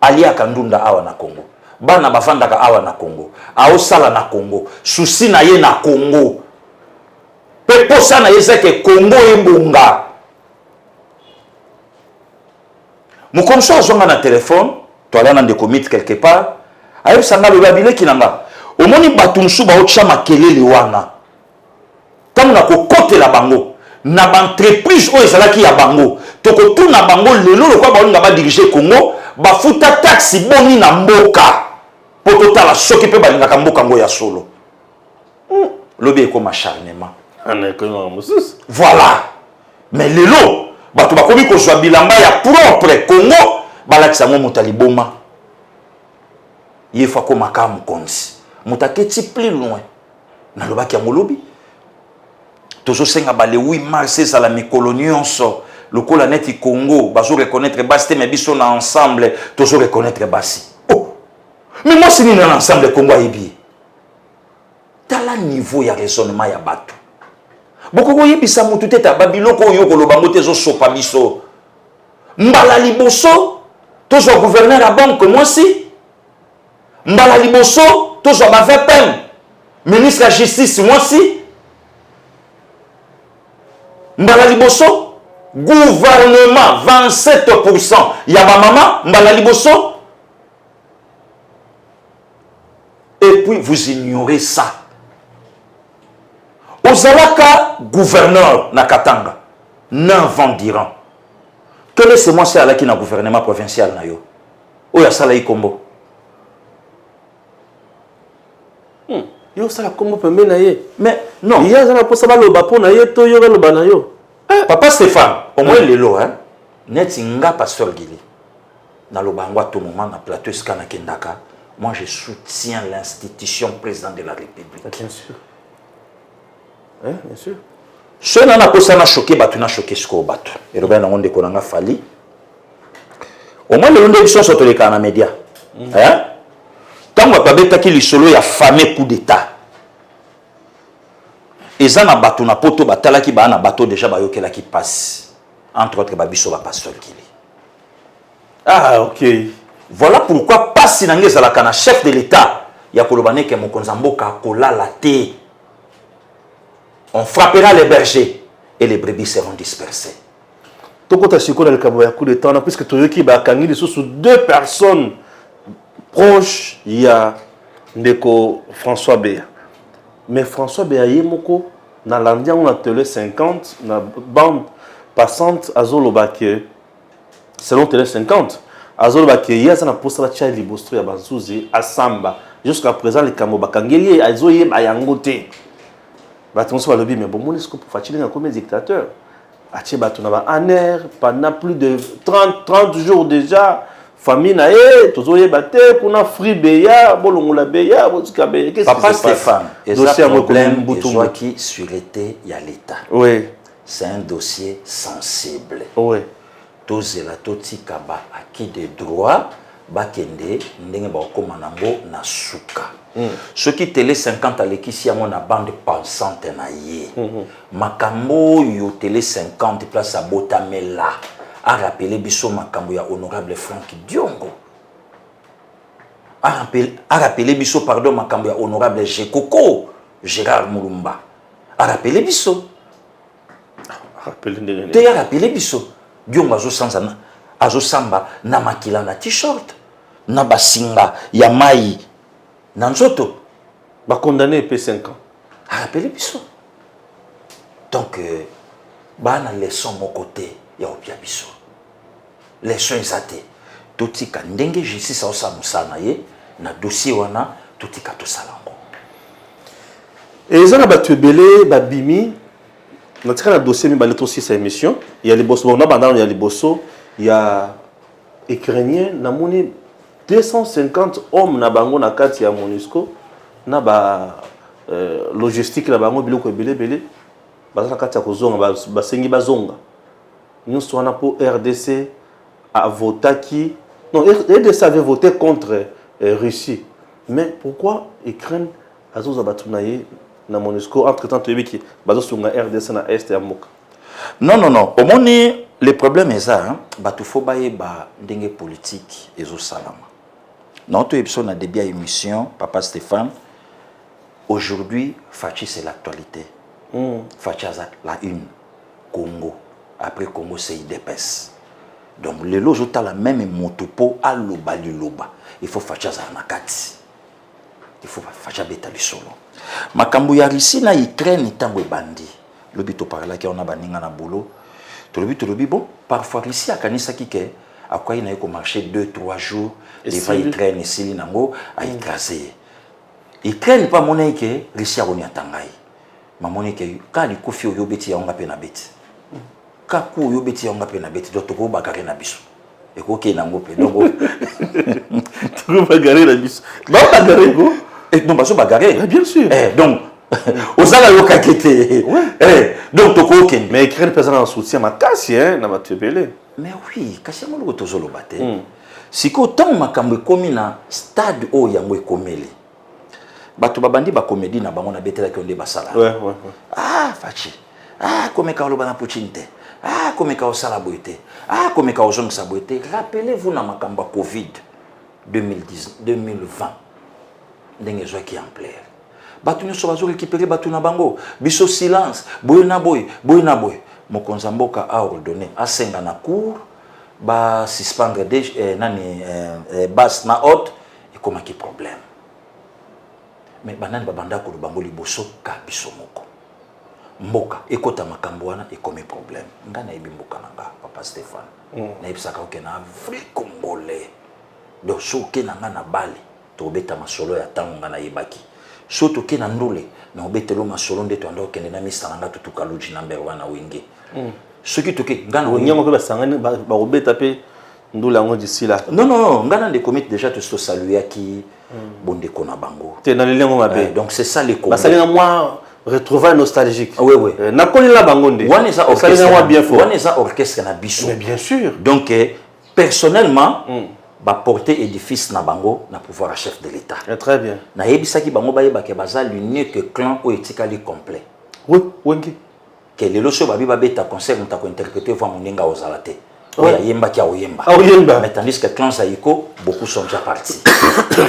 aliaka ndunda awa na Congo bana bafandaka awa na Congo aosala na Congo souci na ye na Congo pe posa na yezeke Congo ebonga mukomso azonga na téléphone toala na ndeko mit quelque part ayebisanga loba bileki nanga omoni bato mosusu baotya makelele wana ntango na kokotela bango na baentreprise oyo ezalaki ya bango tokotuna bango lelo lokwa baolinga badirige Congo bafuta taxi boni na mboka po totala soki mpe balingaka mboka ngo ya solo lobi ekoma acharnement voilà mais lelo bato bakomi kozwa bilamba ya propre Congo balakisa ngo moto aliboma ye fa komaka mokonzi moto aketi plus loin nalobaki yango lobi tozosenga bale 8 mars ezala mikolo nyonso lokola neti Congo bazo reconnaître basi te mais biso na ensemble tozo reconnaître basi oh mais moi c'est nini na ensemble Congo ayebi tala niveau ya raisonnement ya bato bokoko yebisa mutu te ta babiloko oyo koloba ngo te zo sopa biso mbala liboso tozo gouverneur à banque moi si mbala liboso tozo ba VPM ministre de la justice moi si mbala liboso gouvernement 27% ya ba mama mbala liboso et puis vous ignorez ça. Ozalaka gouverneur na Katanga 9 ans d'Iran. Quel est ce mois c'est qui na gouvernement provincial na yo? Oya sala ikombo. Yo sala kombo pembe na ye. Mais non. Il y a ça pour ça loba po na ye to yo loba na yo. Papa Stéphane, au moins lelo hein. Net nga pasteur Gili. Na loba ngwa to moment na plateau skana kendaka. Moi je soutiens l'institution président de la République. Bien sûr. Hein, bien sûr. Ce n'a pas choqué, batu na choqué ce qu'on batu. Et Robert n'a pas konanga fali. Au moins le monde sont sur les canaux médias. Hein? Tant que babeta qui li solo ya fameux coup d'état. Et ça na batu na poto batala ki ba na bateau déjà ba yokela qui passe. Entre autres babiso ba pasteur Kili. Ah OK. Voilà pourquoi passe nange za la kana chef de l'état ya kolobane ke mokonza mboka kolala te. On frappera les bergers et les brebis seront dispersées. Tokota siko na likabo ya coup de temps puisque toyoki ba kangi sous deux personnes proches, il y a ndeko François Béa. Mais François Béa yemoko na landia on a télé 50 na bande passante azolobake selon télé 50 azolobake yaza na posala cha libostro ya banzuzi asamba jusqu'à présent les kamo bakangeli azoye bayango te. Batonso balobi mais bon monisco pour fatiguer comme un dictateur. Ache batona ba aner pendant plus de 30 jours déjà famille na e tozoye baté kuna free beya bolongola beya bozika beya qu'est-ce Papa qui se passe? Stéphane, et ça problème qui sûreté y a l'état. Oui. C'est un dossier sensible. Oui. Tozela totika ba acquis de droit bakende ndenge ba komanango na suka. Ce qui télé 50 à l'équipe à na bande pensante na ye. Makambo yo télé 50 place à botamela. a rappelé biso makambo ya honorable Frank Diongo. A rappelé biso pardon makambo ya honorable Jekoko Gérard Mulumba. A rappelé biso. Te a rappelé biso. Diongo azo samba na makila na t-shirt na basinga ya mai na nzoto. Ba condamné pe 5 ans. A rappelé biso. Donc ba na leçon mon côté ya opia biso. Leçon ezate. Totika ndenge justice osa musana ye na dossier wana totika to salango. Et ils ont battu belé babimi. On a un dossier mi baleto aussi sa émission. Il y a les bosso, on a bandana, il y a les bosso, il y a ukrainien na moni 250 hommes na bango na kati ya MONUSCO na ba logistique na bango biloko belé baza kati ya kozonga basengi bazonga. Nous sommes pour RDC a voté non, RDC avait voté contre Russie. Mais pourquoi Ukraine a battu na MONUSCO entre-temps tu qui bazosunga RDC na est ya moka? Non. Au moins le problème est ça, batu faut baye ba ndenge politique ezo salama. Notre épisode na début émission Papa Stéphane. Aujourd'hui, Fachi c'est l'actualité. Fachi la une Congo. Après Congo c'est IDPS. Donc les lots ont la même motopo à loba loba. Il faut Fachi za nakati. Il faut Fachi beta li solo. Makambo ya Russie na Ukraine tango bandi. Lobi to parla ki on a baninga na boulot. To lobi bon parfois Russie a kanisa kike akwa ina yeko marcher 2-3 jours devant Ukraine sili nango a écraser. Ukraine pas monnaie que Russie a roni atangai. Ma monnaie que ka li kofi oyo beti ya onga pe na beti. Ka ku oyo beti ya onga pe na beti do to ko bakare na biso. E ko ke nango pe donc to ko bakare na biso. Ba bakare ko et non, baso bagarre. Bien sûr. Donc, aux ala yo kakete. Donc toko ken. Mais Ukraine présent en soutien ma casse hein na batebele. Mais oui, kasi mo lo tozolo bate. Siko tant makambo ekomi na stade o yango ekomeli. Bato babandi ba comédie na bango na betela ki onde basala. Ouais. Ah, Fachi. Ah, komeka lo bana pochinte. Ah, komeka osala boite. Ah, komeka ozongisa boite. Rappelez-vous na makambo Covid 2020. Ndenge zo ki ampleur. Batu nyoso bazo récupérer batu na bango. Biso silence, boy na boy. Mokonza mboka a ordonné a senga na cour ba suspendre basse na haute et comment qui problème. Mais banani babanda ko bango liboso ka biso moko. Mboka ekota makambo wana e comme problème. Ngana ebi mboka nanga Papa Stéphane. Na ebisaka oke na vrai congolais. Donc soke na ngana bali tobeta masolo ya tango na yebaki soto ke na ndole na obetelo masolo ndeto ando kende na misa nanga tutuka loji number 1 na wenge soki toke ngana onyango pe basangani ba obeta pe ndole ngo d'ici là non ngana de comité déjà te saluer qui bonde kona bango te na lengo mabe donc c'est ça les Congolais basalinga moi retrouver nostalgique oui na koli la bango nde wana ça orchestre bien fort wana ça orchestre na biso mais bien sûr donc personnellement ba porter édifice na bango na pouvoir à chef de l'État. Très bien. Na yebisaki bango bayeba ke baza l'unique clan o etikali complet. Oui, wengi. Que les loso babi babeta concert mutako interpréter voix moninga ozalate. Oya yemba ki oyemba. Oyemba. Mais tandis que clan Saiko beaucoup sont déjà partis.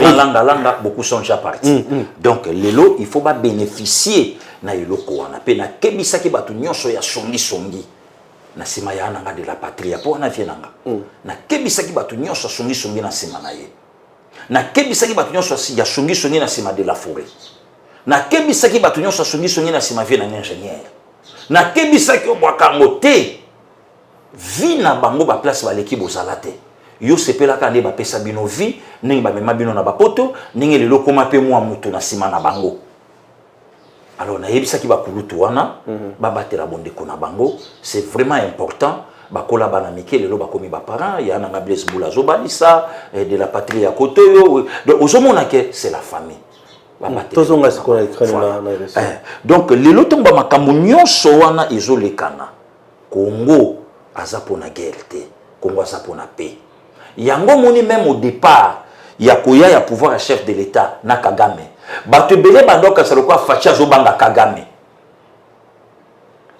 langa beaucoup sont déjà partis. Donc lelo il faut ba bénéficier na eloko wana pe na kebisaki batu nyonso ya songi. Na sima ya nanga de la patrie po na vie nanga na kebisaki batu nyonso songi na sima na ye na kebisaki batu nyonso ya songi na sima de la forêt na kebisaki batu nyonso songi na sima vie na ingénieur na kebisaki obwaka ngote vie na bango ba place ba leki bozala te yo sepela ka nde ba pesa bino vie ningi ba mema bino na bapoto ningi lelo koma pe mwa mutu na sima na bango. Alors, na yebisaki ba kulutu wana ba batela bonde kona bango, c'est vraiment important. Ba kola bana mike lelo ba komi ba parents, ya na Blaise Boula zobalisa de la patrie à côté yo. Donc ozomona ke c'est la famille. Ba batela. Tozonga sikola écran na donc lelo tomba makambo nyonso wana ezolekana. Congo azapona guerre te, Congo azapona paix. Yango moni même au départ, ya koya ya pouvoir à chef de l'État na Kagame. Bato belé bandoka salokwa Facha zobanga Kagame.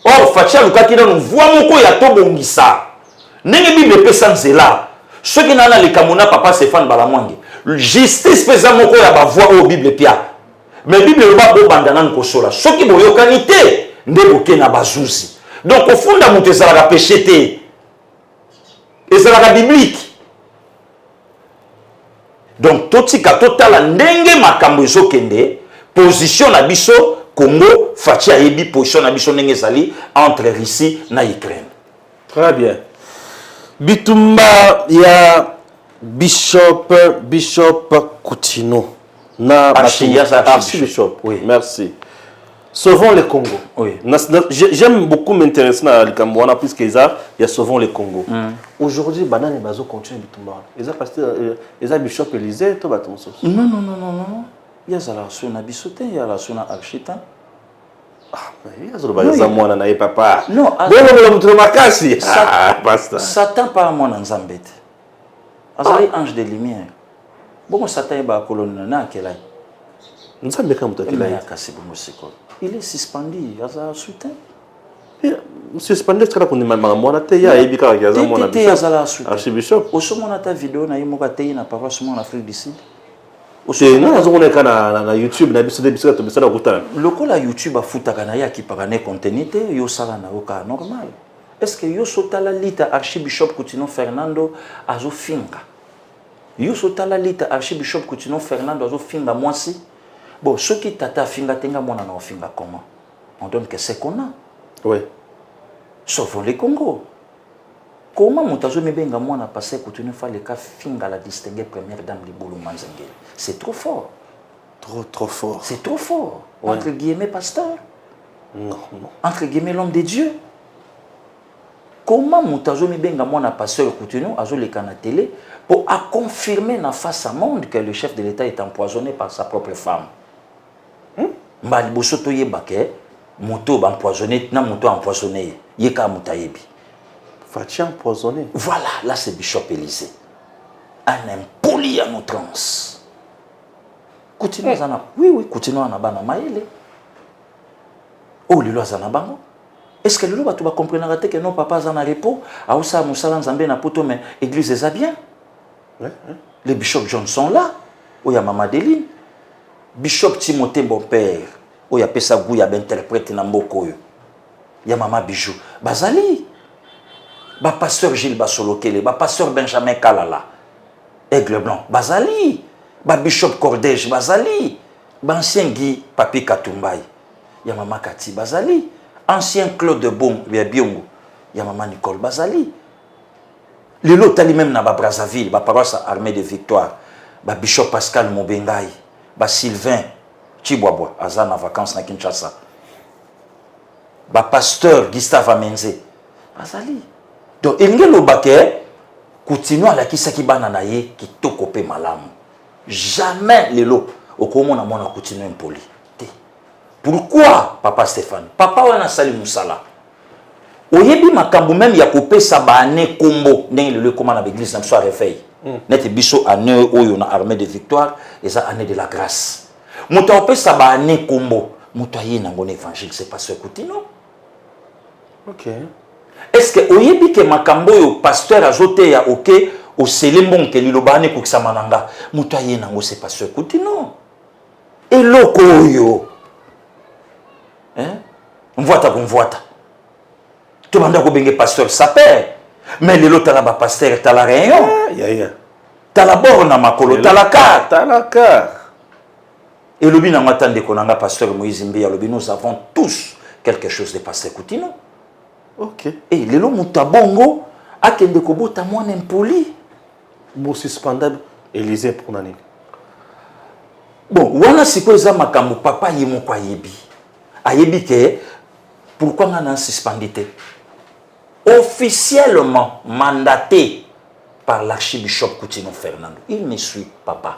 Or Facha lukaki na voix moko ya tobongisa. Nenge Bible pesa nzela. Ceux qui n'ont les kamuna papa Stéphane Balamwangi. Justice pesa moko ya ba voix au Bible pia. Mais Bible ba bo bandana nkosola. Ceux qui boyo kanité nde boke na bazuzi. Donc au fond da mutu ezalaka péché te. Ezalaka biblique. Donc totika totala ndenge makambo ezokende position na biso Congo fatia yebi position na biso ndenge ezali entre Russie na Ukraine. Très bien. Bitumba ya Bishop Coutinho na Archibishop. Oui. Merci. Sauvons le Congo. Oui. J'aime beaucoup m'intéresser à l'Ikamboana puisque il y a Sauvons le Congo. Aujourd'hui, Banane et Bazo continuent Bitumba. Ils ont Bishop Élysée, tout va tomber. Non. Il y a la relation à Bissoté, il y a la relation à Archita. Papa. Non, Satan pas moi dans Zambet. Azali ange de lumière. Bon, Satan est ba colonne na kelai. Nous sommes comme toi. Il est suspendu, il a soutien. Suspendu parce qu'on est mal moi na ya ebika ya za moi na Archibishop. Au sommet on a ta vidéo na imoka tei na papa souvent en Afrique du Sud. Non, on est na YouTube na biso de biso to biso na kutana. Lokola YouTube a futaka na ya ki parane contenu te yo sala na oka normal. Est-ce que yo sotala lita Archibishop Coutinho Fernando azo finga? Yo sotala lita Archibishop Coutinho Fernando azo finga mwasi? Bon, ceux qui tata finga tenga mwana na finga comment? On donne que c'est qu'on a. Oui. Sauf les Congo. Comment montazo mebenga mwana passé Coutinho fa le cas finga la distinguer première dame Libulu Manzengeli? C'est trop fort. Trop fort. C'est trop fort. Ouais. Entre guillemets pasteur. Non. Entre guillemets l'homme de Dieu. Comment montazo mebenga mwana pasteur Coutinho azo le kana télé pour confirmer na face à monde que le chef de l'État est empoisonné par sa propre femme. Mbali bosoto yebake moto ba empoisonné na moto empoisonné yeka mutayebi. Fatia empoisonné. Voilà, là c'est Bishop Élysée. Un impoli à nos trans. Coutinho zana. Oui, Coutinho na bana maele. Oh lilo zana bango. Est-ce que lilo batu ba comprendre que non papa zana repos, a usa musala nzambe na poto mais église est bien. Le Bishop Johnson là, où il y a Maman Deline. Bishop Timothée mon père, où il y a Pessa Gouya interprète na mboko yo. Il y a Maman Bijou. Bazali. Ba pasteur Gilles Basolokele, ba pasteur Benjamin Kalala. Aigle Blanc, Bazali. Ba Bishop Cordège, Bazali. Ba ancien Guy Papi Katumbaï. Il y a Maman Kati Bazali. Ancien Claude Bon, il y a Biongo. Il y a Maman Nicole Bazali. Le lot tali même na ba Brazzaville, ba paroisse armée de victoire. Ba Bishop Pascal Mobengai, ba Sylvain Chibwabwa, azana vacances na Kinshasa. Ba pasteur Gustave Amenze. Bazali. Donc il y a le baquet, continue à la kisaki banana ye qui tokope malamu. Jamais le lot. Au comment on a continué impoli. Pourquoi, Papa Stéphane? Papa wana sali musala. Oyebi makambo même ya kopé sa bané combo ndenge le comment na l'église na soit réveil. Net biso année oyo na armée de victoire et ça année de la grâce. Muto opé sa bané combo. Muto aye na ngone évangile c'est pas ce Coutinho. OK. Est-ce que oyebi ke makambo yo pasteur azote ya OK au selembon ke lilobane ko kisamananga. Muto aye na ngo c'est pas ce Coutinho. Et loko yo. Mvoata kumvoata. Tu m'as dit que pasteur sapeur. Mais l'autre t'as la pasteur, t'as la réunion. T'as la borne à makolo, t'as la carte. T'as la carte. Et le bin m'attendait qu'on a pasteur Moïse Mbia. Nous avons tous quelque chose de pasteur Coutinho. OK. Et les lots mutabongo a kende kobo ta moins impoli. Bon suspendable Élysée pour nani. Bon, wana siko eza makambo papa yemo kwa yebi. Ayebi ke pourquoi on a suspendu? Officiellement mandaté par l'archibishop Coutinho Fernando. Il me suit, papa.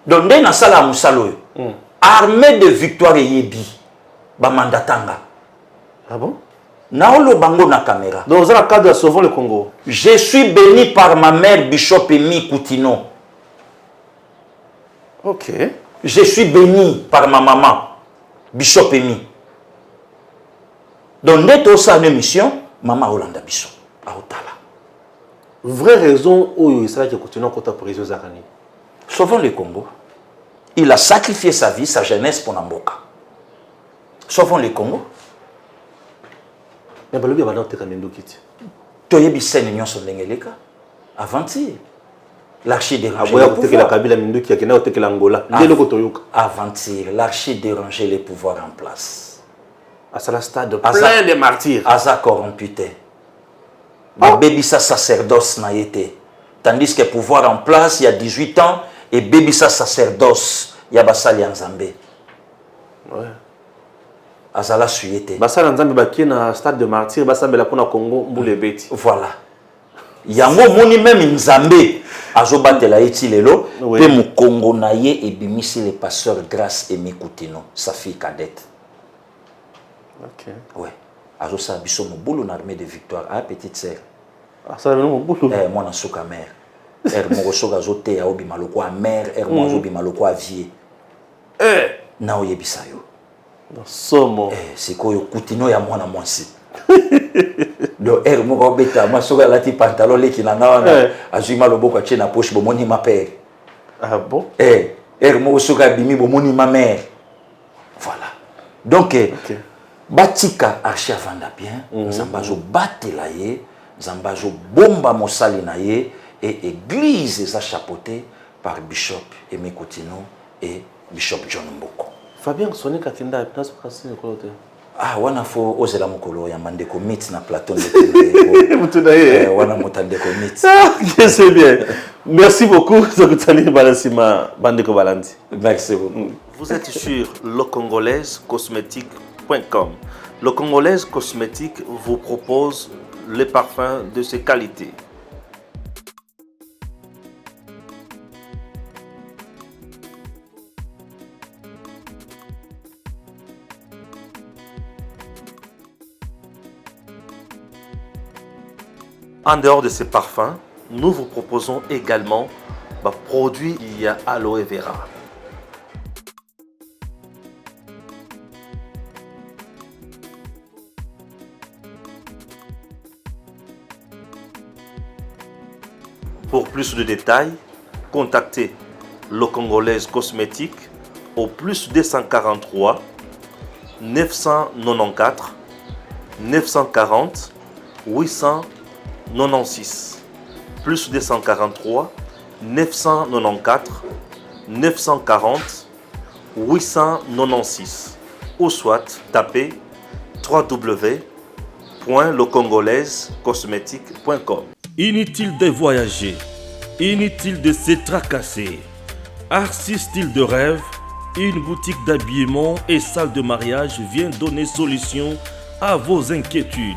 Donc, dans la salle à Moussalo, armée de victoire et yebi, ba mandatanga. Ah bon? Naolo bango na caméra. Donc, vous avez le cadre de Sauvons le Congo. Je suis béni par ma mère, Bishop Emi Coutinho. OK. Je suis béni par ma maman, Bishop Emi. Donc, dès que ça une mission, maman Hollanda Bisso. aotala. Vraie raison où Israël qui continue à côté prison Zakani. Sauvons le Congo. Il a sacrifié sa vie, sa jeunesse pour Namboka. Sauvons le Congo. Mais balobi abana tekanendo kiti. Toyebi sene nyonso ndengeleka. Avant-hier. L'archi dérange Aboya kutekela Kabila Minduki akena kutekela Angola. Ndelo kotoyoka. Avant-hier, l'archi déranger les pouvoirs en place. À ce stade plein de martyrs. Aza corromputé. Bébissa sacerdoce n'a été. Tandis que pouvoir en place, il y a 18 ans, et Bébissa sacerdoce, il y a Bassali Nzambé. Ouais. Azala suyete. Bassali Nzambé baki na stade de martyr, basambela pona Congo mbule beti. Voilà. Yango moni même Nzambé. Azobatela eti lelo. Pe mu Congo na ye et bimisi les passeurs Grâce et Mikoutino, sa fille cadette. Ok. Ouais. Azosa biso mo boulot na armée de victoire à petite sœur. Ah ça non boulot. Moi na soka mère. Mo soka zote ya obi maloko a mère, mo zobi maloko a vie. Na oyebisa yo. Somo. Sikoyo Koutino ya mwana mwasi. Do mo ko beta ma soka lati pantalon leki na ngawana azuma loboko atie na poche bomoni ma père. Ah bon? Mo soka bimi bomoni ma mère. Voilà. Donc batika archi avanda bien, Zambazo batela ye, Zambazo bomba mosali na ye, et église est chapeautée par Bishop Aimé Koutino et Bishop John Mboko. Fabien Sonné Katinda, place kasi nkolote. Ah, wana fo ozela mokolo ya mandeko mit na plateau de Mutunaye. Wana motandeko mit. C'est bien. Merci beaucoup Zokutani Balasima Bandeko Balandi. Merci beaucoup. Vous êtes sur lecongolaisecosmétique.com. Le Congolaise Cosmétique vous propose les parfums de ses qualités. En dehors de ces parfums, nous vous proposons également des produits qui a aloe vera. Pour plus de détails, contactez le Congolaise Cosmétique au plus 243 994 940 896 plus 243 994 940 896 ou soit tapez www.lecongolaisecosmétique.com. Inutile de voyager, inutile de se tracasser. Arcis Style de Rêve, une boutique d'habillement et salle de mariage vient donner solution à vos inquiétudes.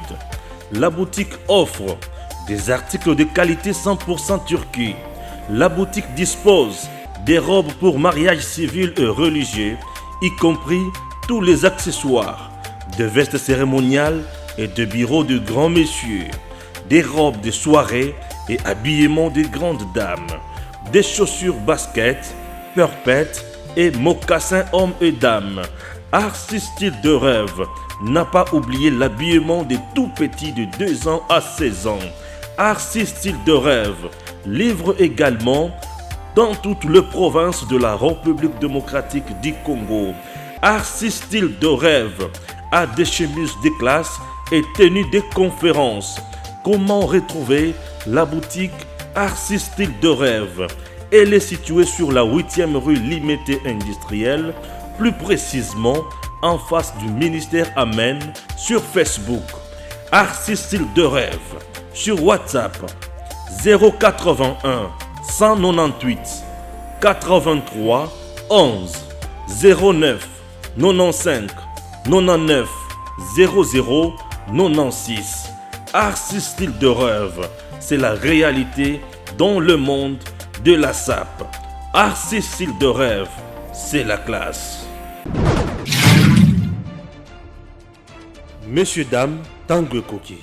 La boutique offre des articles de qualité 100% Turquie. La boutique dispose des robes pour mariage civil et religieux, y compris tous les accessoires, de vestes cérémoniales et de bureaux de grands messieurs, des robes de soirée et habillement de grandes dames, des chaussures basket, perpètes et mocassins hommes et dames. Arcis Style de Rêve n'a pas oublié l'habillement des tout petits de 2 ans à 16 ans. Arcis Style de Rêve livre également dans toutes les provinces de la République démocratique du Congo. Arcis Style de Rêve a des chemises de classe et tenues de conférences. Comment retrouver la boutique Arcis Style de Rêve? Elle est située sur la 8e rue Limité Industrielle, plus précisément en face du ministère Amen, sur Facebook. Arcis Style de Rêve, sur WhatsApp 081 198 83 11 09 95 99 00 96. Arcis Style de Rêve, c'est la réalité dans le monde de la SAP. Arcis Style de Rêve, c'est la classe. Messieurs, dames, Tango Koki.